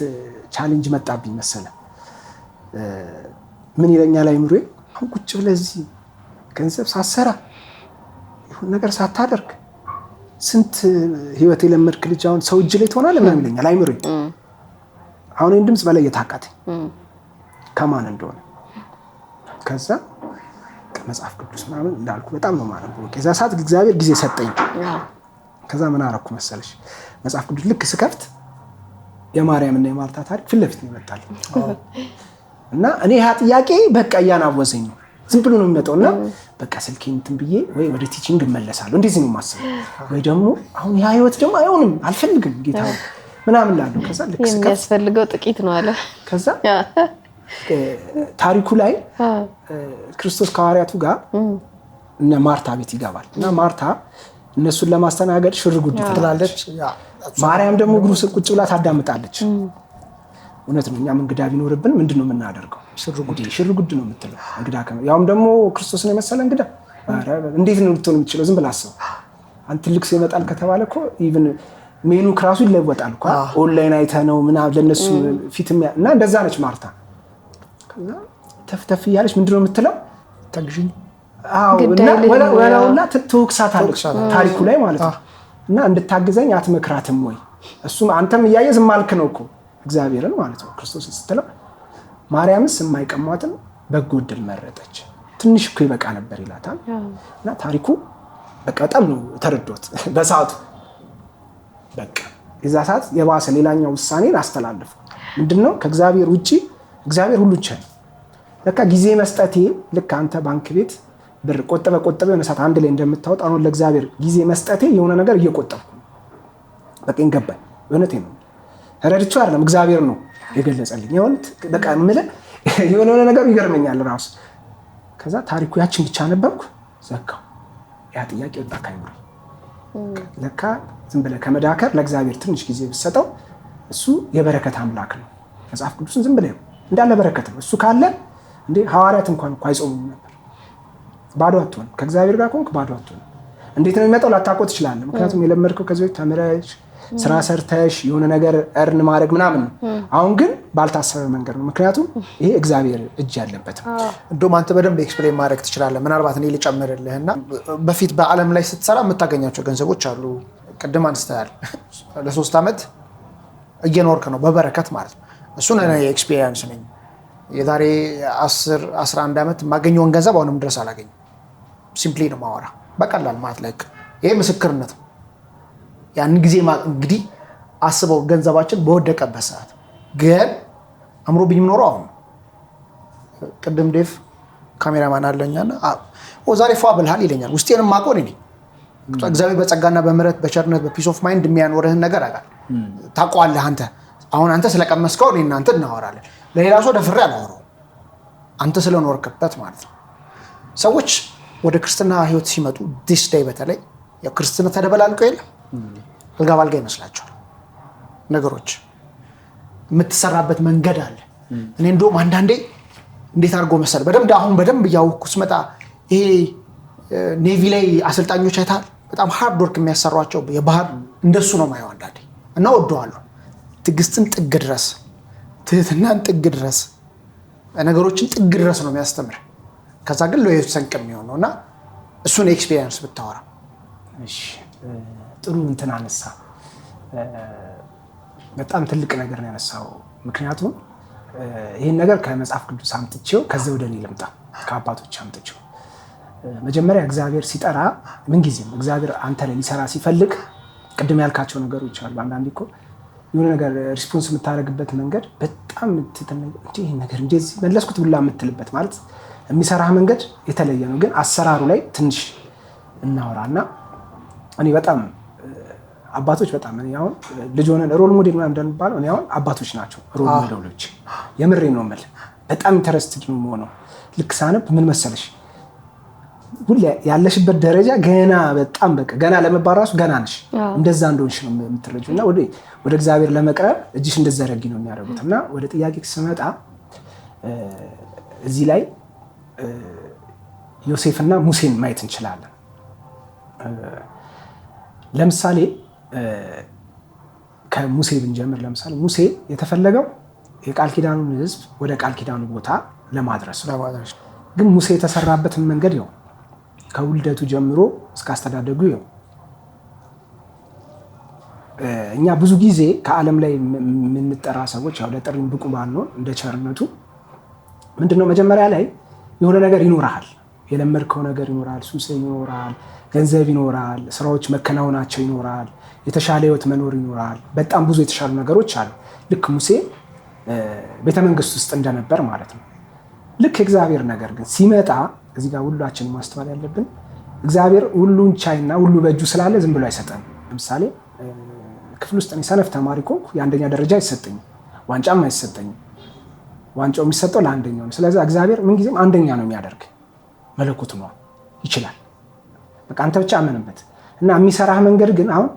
ቻሌንጅ መጣብኝ መሰለ። ምን ይለኛል አይምሮ አሁን ቁጭ ብለህ እዚህ ገንዘብ ሳሰራ ይሁን ነገር ሳታደርግ ስንት ህይወት የለመድክ ልጅ አሁን ሰው እጅ ላይ ትሆናለህ ምናምን ይለኛል አይምሮ። አሁን ይሄን ድምጽ በላይ የታቃተኝ ከማን እንደሆነ ከዛ መጽሐፍ ቅዱስ ምናምን እንዳልኩ በጣም ነው ማለት ነው። ከዛ ሰዓት እግዚአብሔር ጊዜ ሰጠኝ። ከዛ ምን አደረኩ መሰለሽ መጽሐፍ ቅዱስ ልክ ስከፍት የማርያምና የማርታ ታሪክ ፊት ለፊት ነው ይመጣል እና እኔ ያ ጥያቄ በቃ እያናወዘኝ ነው። ዝም ብሎ ነው የሚመጣውና በቃ ስልኬን እንትን ብዬ ወይ ወደ ቲቺንግ እመለሳለሁ እንደዚህ ነው የማስበው። ወይ ደግሞ አሁን ያ ህይወት ደግሞ አይሆንም አልፈልግም ጌታ ምናምን ላለው ከዛ ልክ ስከፍት የሚያስፈልገው ጥቂት ነው አለ። ከዛ ታሪኩ ላይ ክርስቶስ ከሐዋርያቱ ጋር እነ ማርታ ቤት ይገባል እና ማርታ እነሱን ለማስተናገድ ሽርጉድ ትላለች። ማርያም ደግሞ እግሩ ስር ቁጭ ብላ ታዳምጣለች። እውነት ነው። እኛም እንግዳ ቢኖርብን ምንድነው የምናደርገው? ሽርጉድ ነው የምትለው እንግዳ ያውም ደግሞ ክርስቶስን የመሰለ እንግዳ እንዴት ነው ልትሆን የምትችለው? ዝም ብላ አስበው። አንተ ትልቅ ሰው ይመጣል ከተባለ እኮ ኢቭን ሜኑ ክራሱ ይለወጣል እኮ ኦንላይን አይተህ ነው ምናምን ለነሱ ፊትም እና እንደዛ ነች ማርታ። ከዛ ተፍተፍ እያለች ምንድነው የምትለው? ታግዢኝ እና ወላውላ ትወቅሳታለች ታሪኩ ላይ ማለት ነው። እና እንድታግዘኝ አትመክራትም ወይ? እሱም አንተም እያየህ ዝም አልክ ነው እኮ እግዚአብሔርን ማለት ነው ክርስቶስን ስትለው። ማርያምስ የማይቀሟትን በጎ ዕድል መረጠች፣ ትንሽ እኮ ይበቃ ነበር ይላታል። እና ታሪኩ በቃ በጣም ነው ተረዶት በሰዓቱ። በቃ የዛ ሰዓት የባሰ ሌላኛው ውሳኔን አስተላለፉ። ምንድነው? ከእግዚአብሔር ውጪ እግዚአብሔር ሁሉ ቻይ። ለካ ጊዜ መስጠቴ ልክ አንተ ባንክ ቤት ብር ቆጠበ የሆነ ሰዓት አንድ ላይ እንደምታወጣ አሁን ለእግዚአብሔር ጊዜ መስጠቴ የሆነ ነገር እየቆጠብኩ ነው። በቃ እንገባኝ እውነቴን ነው። ረድቼው አይደለም እግዚአብሔር ነው የገለጸልኝ። ይሁን በቃ ምለ የሆነ ነገር ይገርመኛል ራሱ። ከዛ ታሪኩ ያችን ብቻ ነበርኩ ዘካው። ያ ጥያቄ ወጣ ካይምሮ። ለካ ዝም ብለህ ከመዳከር ለእግዚአብሔር ትንሽ ጊዜ ብትሰጠው እሱ የበረከት አምላክ ነው። መጽሐፍ ቅዱስን ዝም ብለህ እንዳለ በረከት ነው። እሱ ካለ እንዴ ሐዋርያት እንኳን አይጾሙም ነበር። ባዶ አትሆንም። ከእግዚአብሔር ጋር ከሆንክ ባዶ አትሆንም። እንዴት ነው የሚመጣው ላታውቀው ትችላለህ። ምክንያቱም የለመድከው ከዚህ በፊት ተምረሽ ስራ ሰርተሽ የሆነ ነገር እርን ማድረግ ምናምን ነው። አሁን ግን ባልታሰበ መንገድ ነው። ምክንያቱም ይሄ እግዚአብሔር እጅ ያለበት ነው። እንደውም አንተ በደንብ ኤክስፕሌን ማድረግ ትችላለህ። ምናልባት እኔ ልጨምርልህና በፊት በዓለም ላይ ስትሰራ የምታገኛቸው ገንዘቦች አሉ። ቅድም አንስተሃል። ለ3 ዓመት እየኖርክ ነው በበረከት ማለት ነው። እሱን እኔ ኤክስፒሪየንስ ነኝ። የዛሬ 10-11 ዓመት የማገኘውን ገንዘብ አሁንም ድረስ አላገኝም። ሲምፕሊ ነው ማወራ በቀላል ማለት ላይ ይሄ ምስክርነት ነው። ያን ጊዜ እንግዲህ አስበው ገንዘባችን በወደቀበት ሰዓት ግን አምሮብኝ ኖሮ አሁን ቅድም ዴቭ ካሜራማን አለኛና ዛሬ ፏ ብልሃል ይለኛል። ውስጤንም ማቆን እኔ እግዚአብሔር በጸጋና በምህረት በቸርነት በፒስ ኦፍ ማይንድ የሚያኖርህን ነገር አጋል ታውቀዋለህ። አንተ ስለቀመስከው እኔ እናንተ እናወራለን። ለሌላ ሰው ደፍሬ አላወራውም። አንተ ስለኖርክበት ማለት ነው። ሰዎች ወደ ክርስትና ህይወት ሲመጡ ዲስ ዴይ በተለይ ያው ክርስትና ተደበላልቀው የለም አልጋ ባልጋ ይመስላቸዋል ነገሮች። የምትሰራበት መንገድ አለ። እኔ እንደውም አንዳንዴ እንዴት አድርጎ መሰል በደንብ እያወቅኩ ስመጣ ይሄ ኔቪ ላይ አሰልጣኞች አይታል በጣም ሃርድ ወርክ የሚያሰሯቸው የባህር እንደሱ ነው ማየው አንዳንዴ እና ወደዋለሁ። ትዕግስትን ጥግ ድረስ፣ ትህትናን ጥግ ድረስ፣ ነገሮችን ጥግ ድረስ ነው የሚያስተምር። ከዛ ግን ለህይወት ሰንቅ የሚሆነው እና እሱን ኤክስፒሪየንስ ብታወራ። እሺ ጥሩ እንትን አነሳ። በጣም ትልቅ ነገር ነው ያነሳው። ምክንያቱም ይሄን ነገር ከመጽሐፍ ቅዱስ አምጥቼው ከዛ ወደ እኔ ልምጣ ከአባቶች አምጥቼው። መጀመሪያ እግዚአብሔር ሲጠራ ምን ጊዜም እግዚአብሔር አንተ ላይ ሊሰራ ሲፈልግ ቅድም ያልካቸው ነገሮች አሉ። አንዳንዴ እኮ የሆነ ነገር ሪስፖንስ የምታደርግበት መንገድ በጣም ይሄ ነገር እንደዚህ መለስኩት ብላ የምትልበት ማለት የሚሰራህ መንገድ የተለየ ነው። ግን አሰራሩ ላይ ትንሽ እናወራና እኔ በጣም አባቶች በጣም እኔ አሁን ልጅ ሆነን ሮል ሞዴል ምናምን እንደምባለው እኔ አሁን አባቶች ናቸው ሮል ሞዴሎች። የምሬ ነው የምልህ። በጣም ኢንተረስትድ ነው የምሆነው። ልክ ሳነብ ምን መሰለሽ ሁሌ ያለሽበት ደረጃ ገና በጣም በቃ ገና ለመባል ራሱ ገና ነሽ እንደዛ እንደሆንሽ ነው የምትረጂው። እና ወደ እግዚአብሔር ለመቅረብ እጅሽ እንደዘረጊ ነው የሚያደርጉት። እና ወደ ጥያቄ ስመጣ እዚህ ላይ ዮሴፍና ሙሴን ማየት እንችላለን። ለምሳሌ ከሙሴ ብንጀምር ለምሳሌ ሙሴ የተፈለገው የቃል ኪዳኑን ህዝብ ወደ ቃል ኪዳኑ ቦታ ለማድረስ ነው። ግን ሙሴ የተሰራበትን መንገድ ይኸው ከውልደቱ ጀምሮ እስከ አስተዳደጉ ይኸው እኛ ብዙ ጊዜ ከዓለም ላይ የምንጠራ ሰዎች ያው ለጥሪም ብቁ ባንሆን እንደ ቸርነቱ ምንድነው መጀመሪያ ላይ የሆነ ነገር ይኖርሃል፣ የለመድከው ነገር ይኖራል፣ ሱስ ይኖራል፣ ገንዘብ ይኖራል፣ ስራዎች መከናወናቸው ይኖራል፣ የተሻለ ህይወት መኖር ይኖራል። በጣም ብዙ የተሻሉ ነገሮች አሉ። ልክ ሙሴ ቤተመንግስት ውስጥ እንደነበር ማለት ነው። ልክ እግዚአብሔር ነገር ግን ሲመጣ እዚህ ጋር ሁላችን ማስተዋል ያለብን እግዚአብሔር ሁሉን ቻይና ሁሉ በእጁ ስላለ ዝም ብሎ አይሰጠንም። ለምሳሌ ክፍል ውስጥ እኔ ሰነፍ ተማሪ ከሆንኩ የአንደኛ ደረጃ አይሰጠኝም፣ ዋንጫም አይሰጠኝም። ዋንጫው የሚሰጠው ለአንደኛው ነው። ስለዚህ እግዚአብሔር ምንጊዜም አንደኛ ነው የሚያደርግ። መለኮት ነው ይችላል። በቃ አንተ ብቻ አመንበት እና የሚሰራህ መንገድ ግን አሁን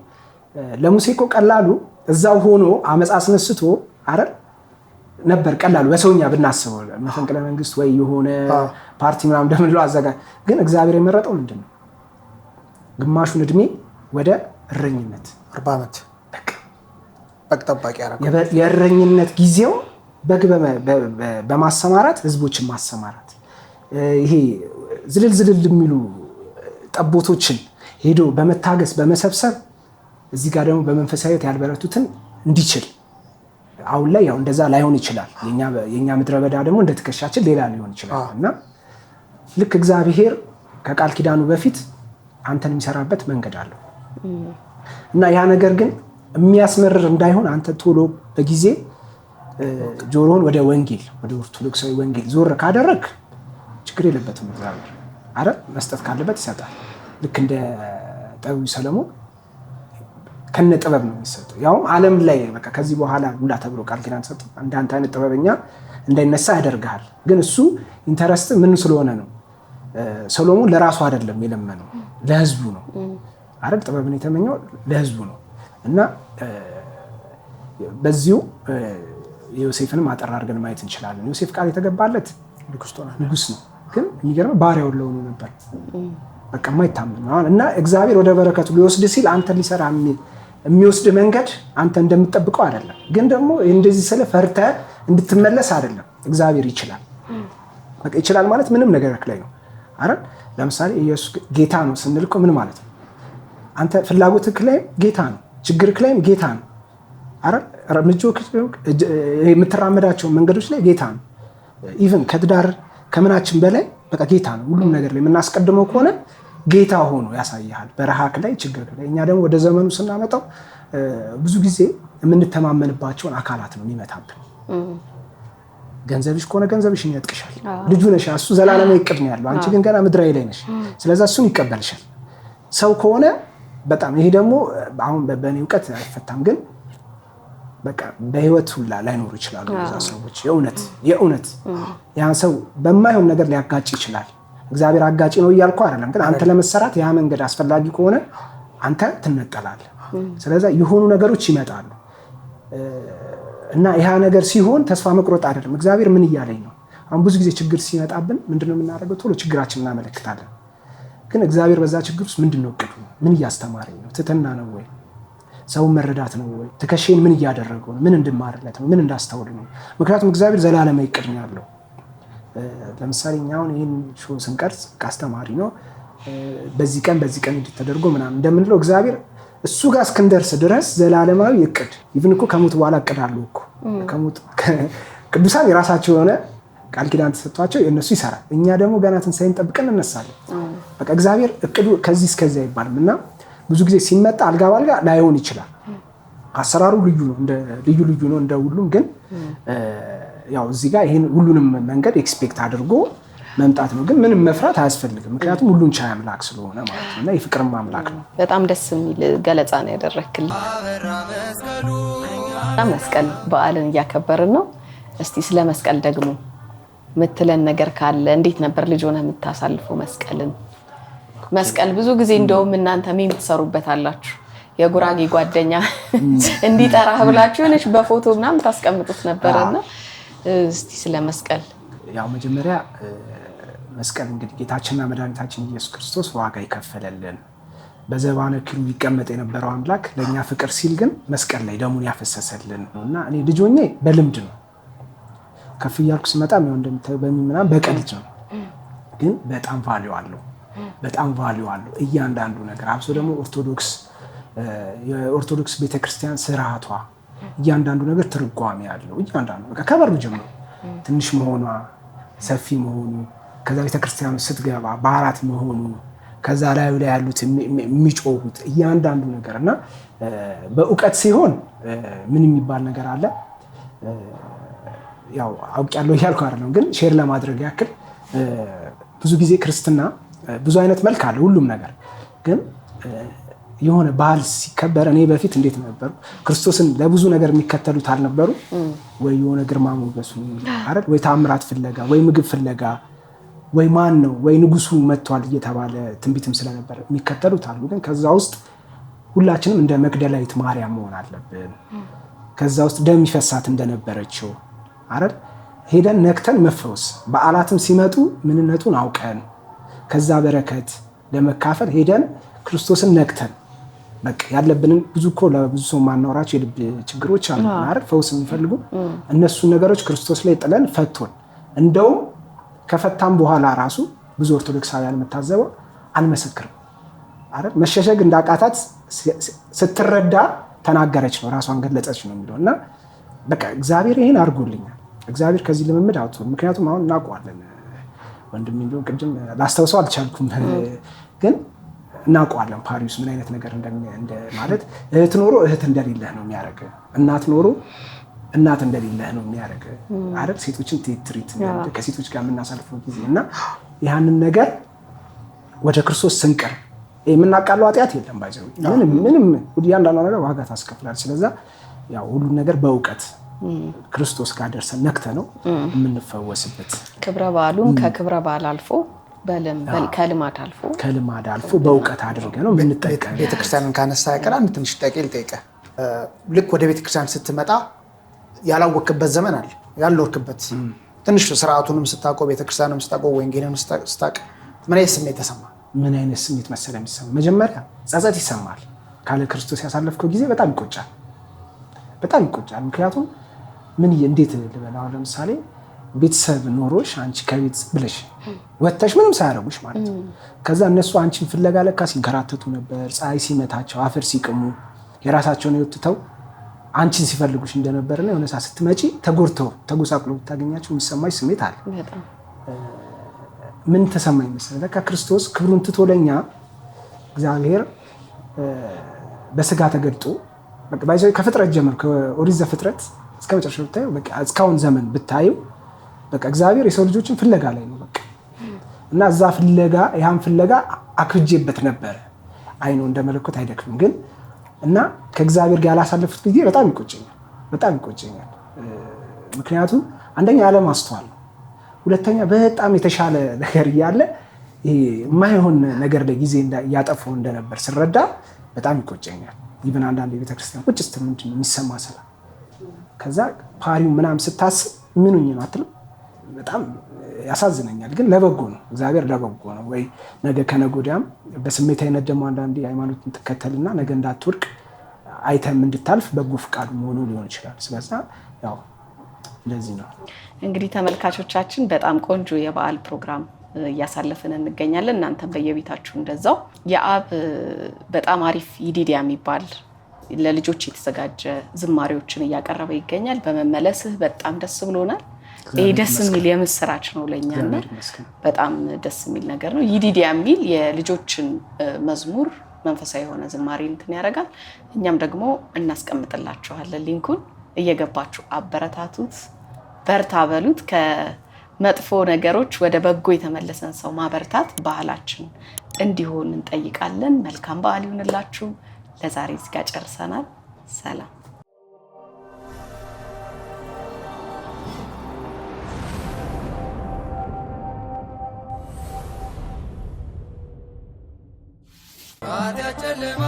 ለሙሴ እኮ ቀላሉ እዛው ሆኖ አመጽ አስነስቶ አይደል ነበር ቀላሉ በሰውኛ ብናስበው መፈንቅለ መንግስት ወይ የሆነ ፓርቲ ምናምን እንደምንለው አዘጋጅ። ግን እግዚአብሔር የመረጠው ምንድነው? ግማሹን እድሜ ወደ እረኝነት 40 ዓመት በግ ጠባቂ ያደረገው የእረኝነት ጊዜው በግ በማሰማራት ህዝቦችን ማሰማራት፣ ይሄ ዝልል የሚሉ ጠቦቶችን ሄዶ በመታገስ በመሰብሰብ እዚህ ጋር ደግሞ በመንፈሳዊት ያልበረቱትን እንዲችል። አሁን ላይ ያው እንደዛ ላይሆን ይችላል። የኛ ምድረ በዳ ደግሞ እንደ ትከሻችን ሌላ ሊሆን ይችላል እና ልክ እግዚአብሔር ከቃል ኪዳኑ በፊት አንተን የሚሰራበት መንገድ አለው እና ያ ነገር ግን የሚያስመርር እንዳይሆን አንተ ቶሎ በጊዜ ጆሮን ወደ ወንጌል ወደ ኦርቶዶክሳዊ ወንጌል ዞር ካደረግ ችግር የለበትም። እግዚአብሔር አረ መስጠት ካለበት ይሰጣል። ልክ እንደ ጠቢቡ ሰለሞን ከነ ጥበብ ነው የሚሰጠው። ያውም ዓለም ላይ በቃ ከዚህ በኋላ ሁላ ተብሎ ቃል ኪዳን ሰጠው። እንዳንተ አይነት ጥበበኛ እንዳይነሳ ያደርጋል። ግን እሱ ኢንተረስት ምን ስለሆነ ነው? ሰሎሞን ለራሱ አይደለም የለመነው ለህዝቡ ነው አይደል? ጥበብን የተመኘው ለህዝቡ ነው እና በዚሁ ዮሴፍንም አጠር አድርገን ማየት እንችላለን። ዮሴፍ ቃል የተገባለት ንጉስ ነው። ግን የሚገርመው ባሪያው ለሆኑ ነበር። በቃ የማይታመን ነው እና እግዚአብሔር ወደ በረከቱ ሊወስድ ሲል አንተ ሊሰራ የሚወስድ መንገድ አንተ እንደምትጠብቀው አይደለም። ግን ደግሞ እንደዚህ ስለ ፈርተህ እንድትመለስ አይደለም። እግዚአብሔር ይችላል። በቃ ይችላል ማለት ምንም ነገር ላይ ነው አይደል? ለምሳሌ ኢየሱስ ጌታ ነው ስንል እኮ ምን ማለት ነው? አንተ ፍላጎትህ ላይ ጌታ ነው፣ ችግርህ ላይ ጌታ ነው አይደል? የምትራመዳቸው መንገዶች ላይ ጌታ ነው። ኢቭን ከትዳር ከምናችን በላይ በቃ ጌታ ነው። ሁሉም ነገር ላይ የምናስቀድመው ከሆነ ጌታ ሆኖ ያሳያል። በረሃክ ላይ ችግር ላይ። እኛ ደግሞ ወደ ዘመኑ ስናመጣው ብዙ ጊዜ የምንተማመንባቸውን አካላት ነው የሚመታብን። ገንዘብሽ ከሆነ ገንዘብሽ ይነጥቅሻል። ልጁ ነሽ፣ እሱ ዘላለማዊ እቅድ ነው ያለው። አንቺ ግን ገና ምድራዊ ላይ ነሽ። ስለዚህ እሱን ይቀበልሻል። ሰው ከሆነ በጣም ይሄ ደግሞ አሁን በእኔ እውቀት አይፈታም፣ ግን በቃ በህይወት ሁላ ላይኖሩ ይችላሉ እዛ ሰዎች። የእውነት ያን ሰው በማይሆን ነገር ሊያጋጭ ይችላል። እግዚአብሔር አጋጭ ነው እያልኩ አይደለም፣ ግን አንተ ለመሰራት ያ መንገድ አስፈላጊ ከሆነ አንተ ትነጠላለህ። ስለዚህ የሆኑ ነገሮች ይመጣሉ እና ያ ነገር ሲሆን ተስፋ መቁረጥ አይደለም። እግዚአብሔር ምን እያለኝ ነው? አሁን ብዙ ጊዜ ችግር ሲመጣብን ምንድነው የምናደርገው? ቶሎ ችግራችንን እናመለክታለን። ግን እግዚአብሔር በዛ ችግር ውስጥ ምንድነው እቅዱ? ምን እያስተማረኝ ነው? ትህትና ነው ወይ? ሰውን መረዳት ነው ወይ? ትከሻዬን ምን እያደረገው ነው? ምን እንድማርለት ነው? ምን እንዳስተውል ነው? ምክንያቱም እግዚአብሔር ዘላለማዊ እቅድ ነው ያለው። ለምሳሌ እኛ አሁን ይህን ሾው ስንቀርጽ አስተማሪ ነው በዚህ ቀን እንድትተደርጎ ምናምን እንደምንለው እግዚአብሔር እሱ ጋር እስክንደርስ ድረስ ዘላለማዊ እቅድ ኢቭን እኮ ከሞት በኋላ እቅድ አለው እኮ። ቅዱሳን የራሳቸው የሆነ ቃል ኪዳን ተሰጥቷቸው የእነሱ ይሰራል። እኛ ደግሞ ገና ትንሣኤን ጠብቀን እንነሳለን። በቃ እግዚአብሔር እቅዱ ከዚህ እስከዚያ አይባልም እና ብዙ ጊዜ ሲመጣ አልጋ ባልጋ ላይሆን ይችላል። አሰራሩ ልዩ ነው እንደ ሁሉም። ግን ያው እዚህ ጋር ይሄን ሁሉንም መንገድ ኤክስፔክት አድርጎ መምጣት ነው። ግን ምንም መፍራት አያስፈልግም፣ ምክንያቱም ሁሉን ቻይ አምላክ ስለሆነ ማለት ነው እና የፍቅርም አምላክ ነው። በጣም ደስ የሚል ገለጻ ነው ያደረክልኝ። መስቀል በዓልን እያከበርን ነው። እስቲ ስለ መስቀል ደግሞ ምትለን ነገር ካለ? እንዴት ነበር ልጅ ሆነህ የምታሳልፈው መስቀልን? መስቀል ብዙ ጊዜ እንደውም እናንተ ምን ትሰሩበት አላችሁ? የጉራጌ ጓደኛ እንዲጠራህ ብላችሁ ነሽ በፎቶ ምናምን ታስቀምጡት ነበርና እስቲ ስለ መስቀል። ያው መጀመሪያ መስቀል እንግዲህ ጌታችንና መድኃኒታችን ኢየሱስ ክርስቶስ ዋጋ ይከፈለልን በዘባነ ኪሩብ ይቀመጥ የነበረው አምላክ ለእኛ ፍቅር ሲል ግን መስቀል ላይ ደሙን ያፈሰሰልን ነው እና እኔ ልጅ ሆኜ በልምድ ነው ከፍ እያልኩ ስመጣ እንደምታዩ በሚምናም በቀልድ ነው፣ ግን በጣም ቫልዩ አለው። እያንዳንዱ ነገር አብሶ ደግሞ የኦርቶዶክስ ቤተክርስቲያን ስርዓቷ እያንዳንዱ ነገር ትርጓሜ ያለው እያንዳንዱ በቃ ከበሩ ጀምሮ ትንሽ መሆኗ ሰፊ መሆኑ ከዛ ቤተክርስቲያኑ ስትገባ በአራት መሆኑ ከዛ ላይ ያሉት የሚጮሁት እያንዳንዱ ነገር እና በእውቀት ሲሆን ምን የሚባል ነገር አለ ያው አውቄያለሁ እያልኩ አይደለም፣ ግን ሼር ለማድረግ ያክል ብዙ ጊዜ ክርስትና ብዙ አይነት መልክ አለ ሁሉም ነገር። ግን የሆነ ባህል ሲከበር እኔ በፊት እንዴት ነበሩ ክርስቶስን ለብዙ ነገር የሚከተሉት አልነበሩ ወይ የሆነ ግርማ ሞገሱ አይደል ወይ ታምራት ፍለጋ ወይ ምግብ ፍለጋ ወይ ማን ነው ወይ ንጉሱ መጥቷል እየተባለ ትንቢትም ስለነበር የሚከተሉት አሉ። ግን ከዛ ውስጥ ሁላችንም እንደ መግደላዊት ማርያም መሆን አለብን። ከዛ ውስጥ ደም ይፈሳት እንደነበረችው አይደል ሄደን ነክተን መፈወስ፣ በዓላትም ሲመጡ ምንነቱን አውቀን ከዛ በረከት ለመካፈል ሄደን ክርስቶስን ነክተን በቃ ያለብንን ብዙ እኮ ለብዙ ሰው ማናወራቸው የልብ ችግሮች አሉ አይደል ፈውስ የሚፈልጉ እነሱን ነገሮች ክርስቶስ ላይ ጥለን ፈቶን እንደውም ከፈታም በኋላ ራሱ ብዙ ኦርቶዶክሳውያን የምታዘበው አልመሰክርም አይደል መሸሸግ እንዳቃታት ስትረዳ ተናገረች ነው ራሷን ገለጸች ነው የሚለው እና በቃ እግዚአብሔር ይሄን አድርጎልኛል። እግዚአብሔር ከዚህ ልምምድ አውጥቶ ምክንያቱም አሁን እናውቀዋለን ወንድም እንደው ቅድም ላስታውሰው አልቻልኩም፣ ግን እናውቀዋለን ፓሪስ ምን አይነት ነገር እንደ ማለት እህት ኖሮ እህት እንደሌለህ ነው የሚያደርግ፣ እናት ኖሮ እናት እንደሌለህ ነው የሚያደርግ አይደል ሴቶችን ትሪት ከሴቶች ጋር የምናሳልፈው ጊዜ እና ያንን ነገር ወደ ክርስቶስ ስንቀር የምናቃለው ኃጢአት የለም ባይዘው ምንም እያንዳንዱ ነገር ዋጋ ታስከፍላል። ስለዚህ ያው ሁሉ ነገር በእውቀት ክርስቶስ ጋር ደርሰን ነክተ ነው የምንፈወስበት። ክብረ በዓሉን ከክብረ በዓል አልፎ ከልማድ አልፎ በእውቀት አድርገ ነው የምንጠቀም። ቤተክርስቲያንን ካነሳ ያቀር አንድ ትንሽ ጠቂል ጠይቀ ልክ ወደ ቤተክርስቲያን ስትመጣ ያላወቅበት ዘመን አለ ያልወቅበት ትንሽ ስርዓቱንም ስታውቀው ቤተክርስቲያንም ስታውቀው ወንጌልንም ስታውቅ ምን አይነት ስሜት ተሰማ? ምን አይነት ስሜት መሰለ የሚሰማ? መጀመሪያ ጸጸት ይሰማል። ካለ ክርስቶስ ያሳለፍከው ጊዜ በጣም ይቆጫል። ምክንያቱም ምን እንዴት ልበላው ለምሳሌ ቤተሰብ ኖሮሽ አንቺ ከቤት ብለሽ ወጥተሽ ምንም ሳያረጉሽ ማለት ነው። ከዛ እነሱ አንቺን ፍለጋ ለካ ሲንከራተቱ ነበር፣ ፀሐይ ሲመታቸው አፈር ሲቅሙ የራሳቸውን ይወጥተው አንቺን ሲፈልጉሽ እንደነበርና የሆነ ሰዓት ስትመጪ ተጎሳቅሎ ብታገኛቸው የሚሰማሽ ስሜት አለ። ምን ተሰማኝ መሰለህ? ለካ ክርስቶስ ክብሩን ትቶ ለኛ እግዚአብሔር በስጋ ተገልጦ በቃ ባይዘው ከፍጥረት ጀምሮ ከኦሪት ዘፍጥረት እስከ መጨረሻው ብታዩ በቃ እስካሁን ዘመን ብታዩ በቃ እግዚአብሔር የሰው ልጆችን ፍለጋ ላይ ነው በቃ እና እዛ ያን ፍለጋ አክብጄበት ነበር። አይኑ እንደመለኮት አይደክምም ግን እና ከእግዚአብሔር ጋር ያላሳለፉት ጊዜ በጣም ይቆጨኛል። ምክንያቱም አንደኛ ዓለም አስተዋል፣ ሁለተኛ በጣም የተሻለ ነገር እያለ ይሄ የማይሆን ነገር ላይ ጊዜ እያጠፋው እንደነበር ስረዳ በጣም ይቆጨኛል። ይብን አንዳንድ የቤተክርስቲያን ቁጭ ስትል ምንድን ነው የሚሰማ ሰላም ከዛ ፓሪው ምናምን ስታስብ ምኑኝ ነው አትልም? በጣም ያሳዝነኛል። ግን ለበጎ ነው፣ እግዚአብሔር ለበጎ ነው። ወይ ነገ ከነገ ወዲያም በስሜታዊነት ደግሞ አንዳንዴ ሃይማኖትን ትከተልና ነገ እንዳትወድቅ አይተም እንድታልፍ በጎ ፍቃዱ መሆኑ ሊሆን ይችላል። ስለዚህ ያው እንደዚህ ነው። እንግዲህ ተመልካቾቻችን በጣም ቆንጆ የበዓል ፕሮግራም እያሳለፍን እንገኛለን። እናንተም በየቤታችሁ እንደዛው የአብ በጣም አሪፍ ይዲዲያ የሚባል ለልጆች የተዘጋጀ ዝማሬዎችን እያቀረበ ይገኛል። በመመለስህ በጣም ደስ ብሎናል። ይሄ ደስ የሚል የምስራች ነው ለኛና በጣም ደስ የሚል ነገር ነው። ይዲዲያ የሚል የልጆችን መዝሙር መንፈሳዊ የሆነ ዝማሬ እንትን ያደርጋል። እኛም ደግሞ እናስቀምጥላችኋለን ሊንኩን፣ እየገባችሁ አበረታቱት፣ በርታ በሉት። ከመጥፎ ነገሮች ወደ በጎ የተመለሰን ሰው ማበርታት ባህላችን እንዲሆን እንጠይቃለን። መልካም በዓል ይሁንላችሁ። ለዛሬ እዚህ ጋር ጨርሰናል። ሰላም። ጨለማ